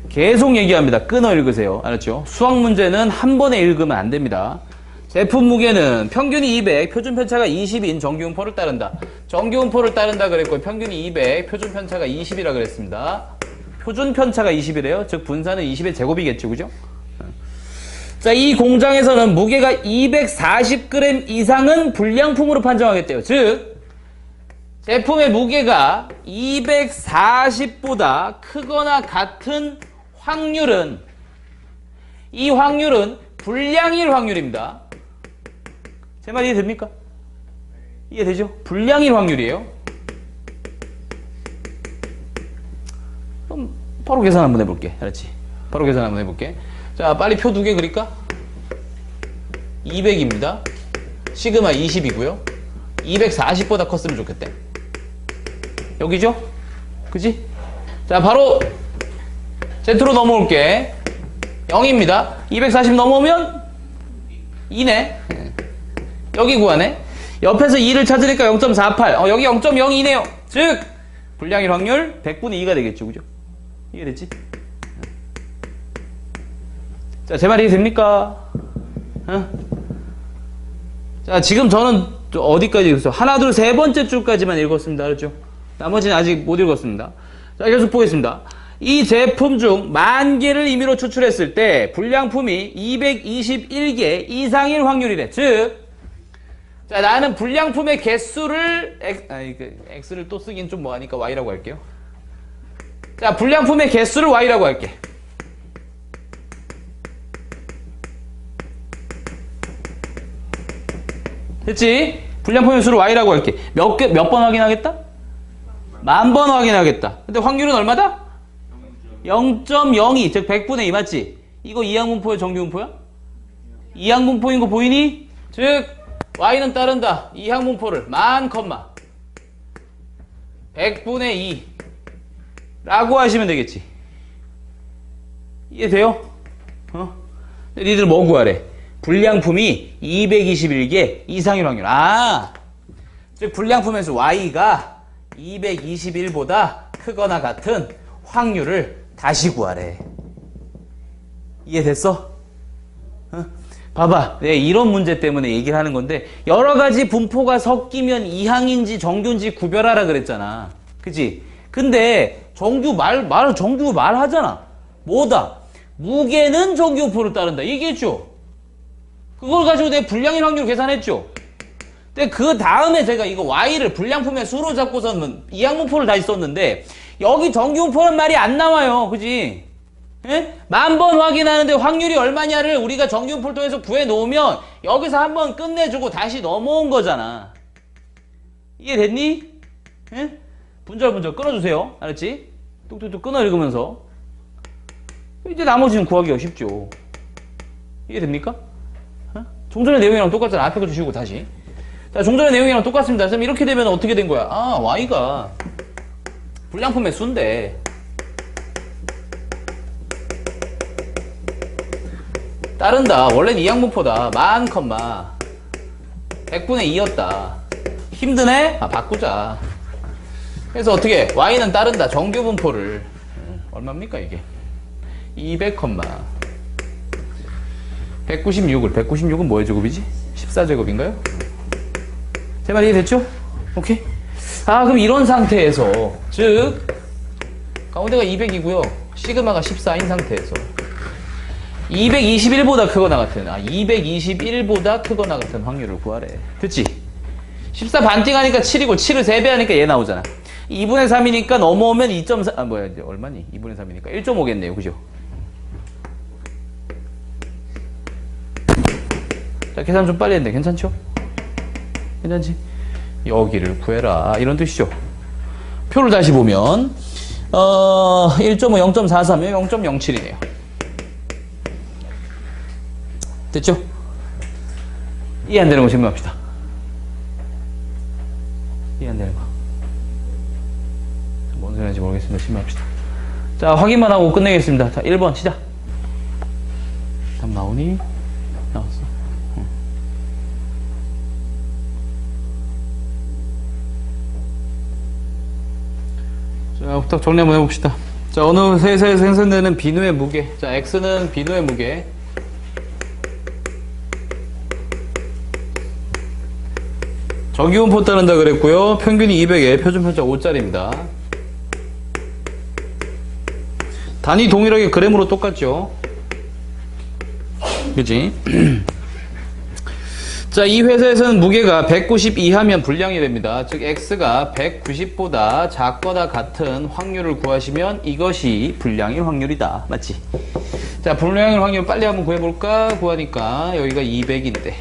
계속 얘기합니다. 끊어 읽으세요. 알았죠? 수학 문제는 한 번에 읽으면 안 됩니다. 제품 무게는 평균이 200, 표준 편차가 20인 정규분포를 따른다. 정규분포를 따른다 그랬고, 평균이 200, 표준 편차가 20이라 그랬습니다. 표준 편차가 20이래요. 즉 분산은 20의 제곱이겠죠. 그죠? 자, 이 공장에서는 무게가 240g 이상은 불량품으로 판정하겠대요. 즉 제품의 무게가 240보다 크거나 같은 확률은, 이 확률은 불량일 확률입니다. 제 말 이해됩니까? 이해되죠? 불량일 확률이에요. 그럼 바로 계산 한번 해볼게. 알았지? 바로 계산 한번 해볼게. 자, 빨리 표 두 개 그릴까? 200입니다. 시그마 20이고요. 240보다 컸으면 좋겠대. 여기죠? 그지? 자, 바로 Z로 넘어올게. 0입니다. 240 넘어오면 2네. 여기 구하네. 옆에서 2를 찾으니까 0.48. 여기 0.02네요. 즉 불량일 확률 100분의 2가 되겠죠. 그죠? 이해됐지? 자, 제 말이 됩니까? 자, 지금 저는 어디까지 읽었어요? 하나, 둘, 세 번째 줄까지만 읽었습니다. 알았죠? 나머지는 아직 못 읽었습니다. 자, 계속 보겠습니다. 이 제품 중 10,000개를 임의로 추출했을 때 불량품이 221개 이상일 확률이래. 즉, 자, 나는 불량품의 개수를, X를 또 쓰긴 좀 뭐하니까 Y라고 할게요. 자, 불량품의 개수를 Y라고 할게. 됐지? 불량품의 수를 Y라고 할게. 몇 번 확인하겠다? 10,000번 확인하겠다. 근데 확률은 얼마다? 0.02, 즉 100분의 2 맞지? 이거 이항분포야, 정규분포야? 이항분포인 거 보이니? 즉 Y는 따른다. 이항분포를 10,000, 100분의 2 라고 하시면 되겠지. 이해돼요? 니들 뭐 구하래? 불량품이 221개 이상일 확률. 즉 불량품의 수 Y가 221보다 크거나 같은 확률을 다시 구하래. 이해됐어? 봐봐. 네, 이런 문제 때문에 얘기를 하는 건데, 여러 가지 분포가 섞이면 이항인지 정규인지 구별하라 그랬잖아. 그치? 근데 정규 말하잖아. 뭐다? 무게는 정규분포를 따른다. 얘기했죠? 그걸 가지고 내 불량일 확률 계산했죠? 근데 그 다음에 제가 이거 Y를 불량품의 수로 잡고서는 이항분포를 다시 썼는데, 여기 정규분포는 말이 안 나와요. 그지? 예? 10,000번 확인하는데 확률이 얼마냐를 우리가 정규분포를 통해서 구해놓으면 여기서 한번 끝내주고 다시 넘어온 거잖아. 이해됐니? 예? 분절분절 끊어주세요. 알았지? 뚝뚝뚝 끊어 읽으면서 이제 나머지는 구하기가 쉽죠. 이해됩니까? 종전의 내용이랑 똑같잖아. 앞에 거 주시고 다시. 자, 종전의 내용이랑 똑같습니다. 그럼 이렇게 되면 어떻게 된 거야? Y가 불량품의 수인데 따른다. 원래는 이항분포다. 10,000, 100분의 2였다. 힘드네? 바꾸자. 그래서 어떻게? Y는 따른다. 정규분포를. 얼마입니까 이게? 200, 196은 뭐의 제곱이지? 14제곱인가요? 제 말 이해됐죠? 오케이? 그럼 이런 상태에서, 즉 가운데가 200이고요 시그마가 14인 상태에서 221보다 크거나 같은 221보다 크거나 같은 확률을 구하래. 됐지? 14 반띵 하니까 7이고 7을 3배 하니까 얘 나오잖아. 2분의 3이니까 넘어오면 2.4 이제 얼마니? 2분의 3이니까 1.5겠네요. 그죠? 자, 계산 좀 빨리 했네. 괜찮죠? 괜찮지? 여기를 구해라. 이런 뜻이죠. 표를 다시 보면 1.5, 0.43이면 0.07이네요. 됐죠? 이해 안 되는 거 질문합시다. 이해 안 되는 거. 뭔 소리인지 모르겠습니다. 질문합시다. 자, 확인만 하고 끝내겠습니다. 자, 1번 시작. 답 나오니? 나왔어. 자, 부탁 정리 한번 해봅시다. 자, 어느 세에서 생성되는 비누의 무게. 자, X는 비누의 무게. 정기분포 따른다 그랬고요. 평균이 200에 표준 편차 5짜리입니다. 단위 동일하게 그램으로 똑같죠. 그치? 자, 이 회사에서는 무게가 190 이하면 불량이 됩니다. 즉 X가 190보다 작거나 같은 확률을 구하시면 이것이 불량일 확률이다. 맞지? 자, 불량일 확률 빨리 한번 구해볼까? 구하니까 여기가 200인데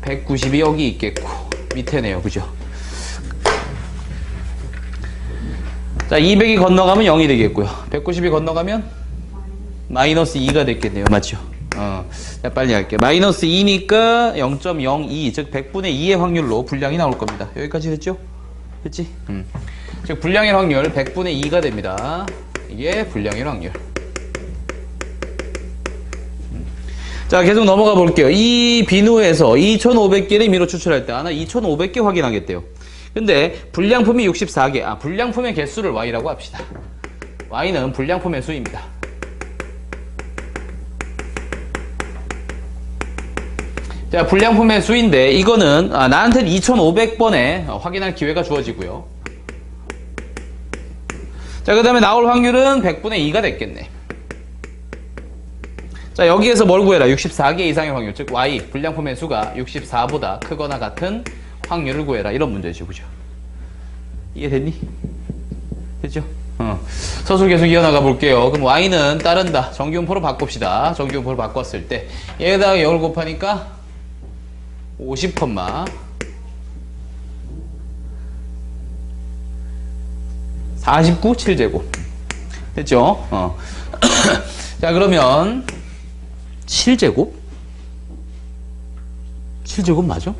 190이 여기 있겠고 밑에네요. 그죠? 자, 200이 건너가면 0이 되겠고요. 190이 건너가면 마이너스 2가 됐겠네요. 맞죠? 자, 빨리 할게요. 마이너스 2니까 0.02, 즉 100분의 2의 확률로 불량이 나올 겁니다. 여기까지 됐죠? 됐지? 즉 불량일 확률 100분의 2가 됩니다. 이게 불량일 확률. 자, 계속 넘어가 볼게요. 이 비누에서 2500개를 미로 추출할 때 하나 2500개 확인하겠대요. 근데 불량품이 64개. 불량품의 개수를 Y라고 합시다. Y는 불량품의 수입니다. 자, 불량품의 수인데 이거는 나한테는 2500번에 확인할 기회가 주어지고요. 자, 그 다음에 나올 확률은 100분의 2가 됐겠네. 자, 여기에서 뭘 구해라? 64개 이상의 확률, 즉 Y, 불량품의 수가 64보다 크거나 같은 확률을 구해라. 이런 문제죠. 그죠? 이해됐니? 됐죠? 서술 계속 이어나가 볼게요. 그럼 Y는 따른다. 정기분포로 바꿉시다. 정기분포로 바꿨을 때 얘에다가 0을 곱하니까 50, 49, 7제곱. 됐죠? 자, 그러면 7제곱? 7제곱 맞아?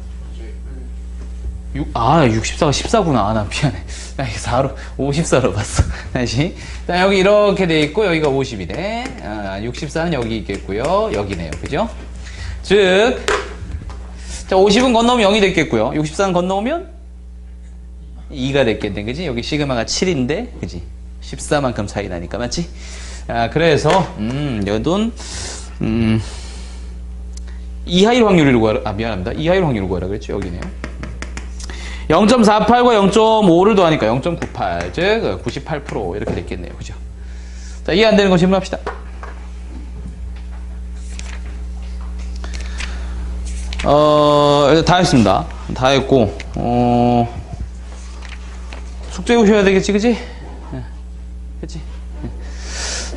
64가 14구나. 나 미안해. 나 이거 4로, 54로 봤어. 다시. 자, 여기 이렇게 돼 있고, 여기가 50이네. 64는 여기 있겠고요. 여기네요. 그죠? 즉, 자, 50은 건너오면 0이 됐겠고요. 64는 건너오면 2가 됐겠네. 그지? 여기 시그마가 7인데, 그지? 14만큼 차이 나니까, 맞지? 그래서, 여돈, 이하일 확률을 구하라. 미안합니다. 이하일 확률을 구하라 그랬죠. 여기네요. 0.48과 0.5를 더하니까 0.98, 즉 98% 이렇게 됐겠네요. 그죠? 자, 이해 안 되는 거 질문합시다. 다 했습니다. 다 했고, 숙제 오셔야 되겠지, 그지? 네. 그치? 네.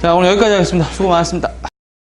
자, 오늘 여기까지 하겠습니다. 수고 많았습니다.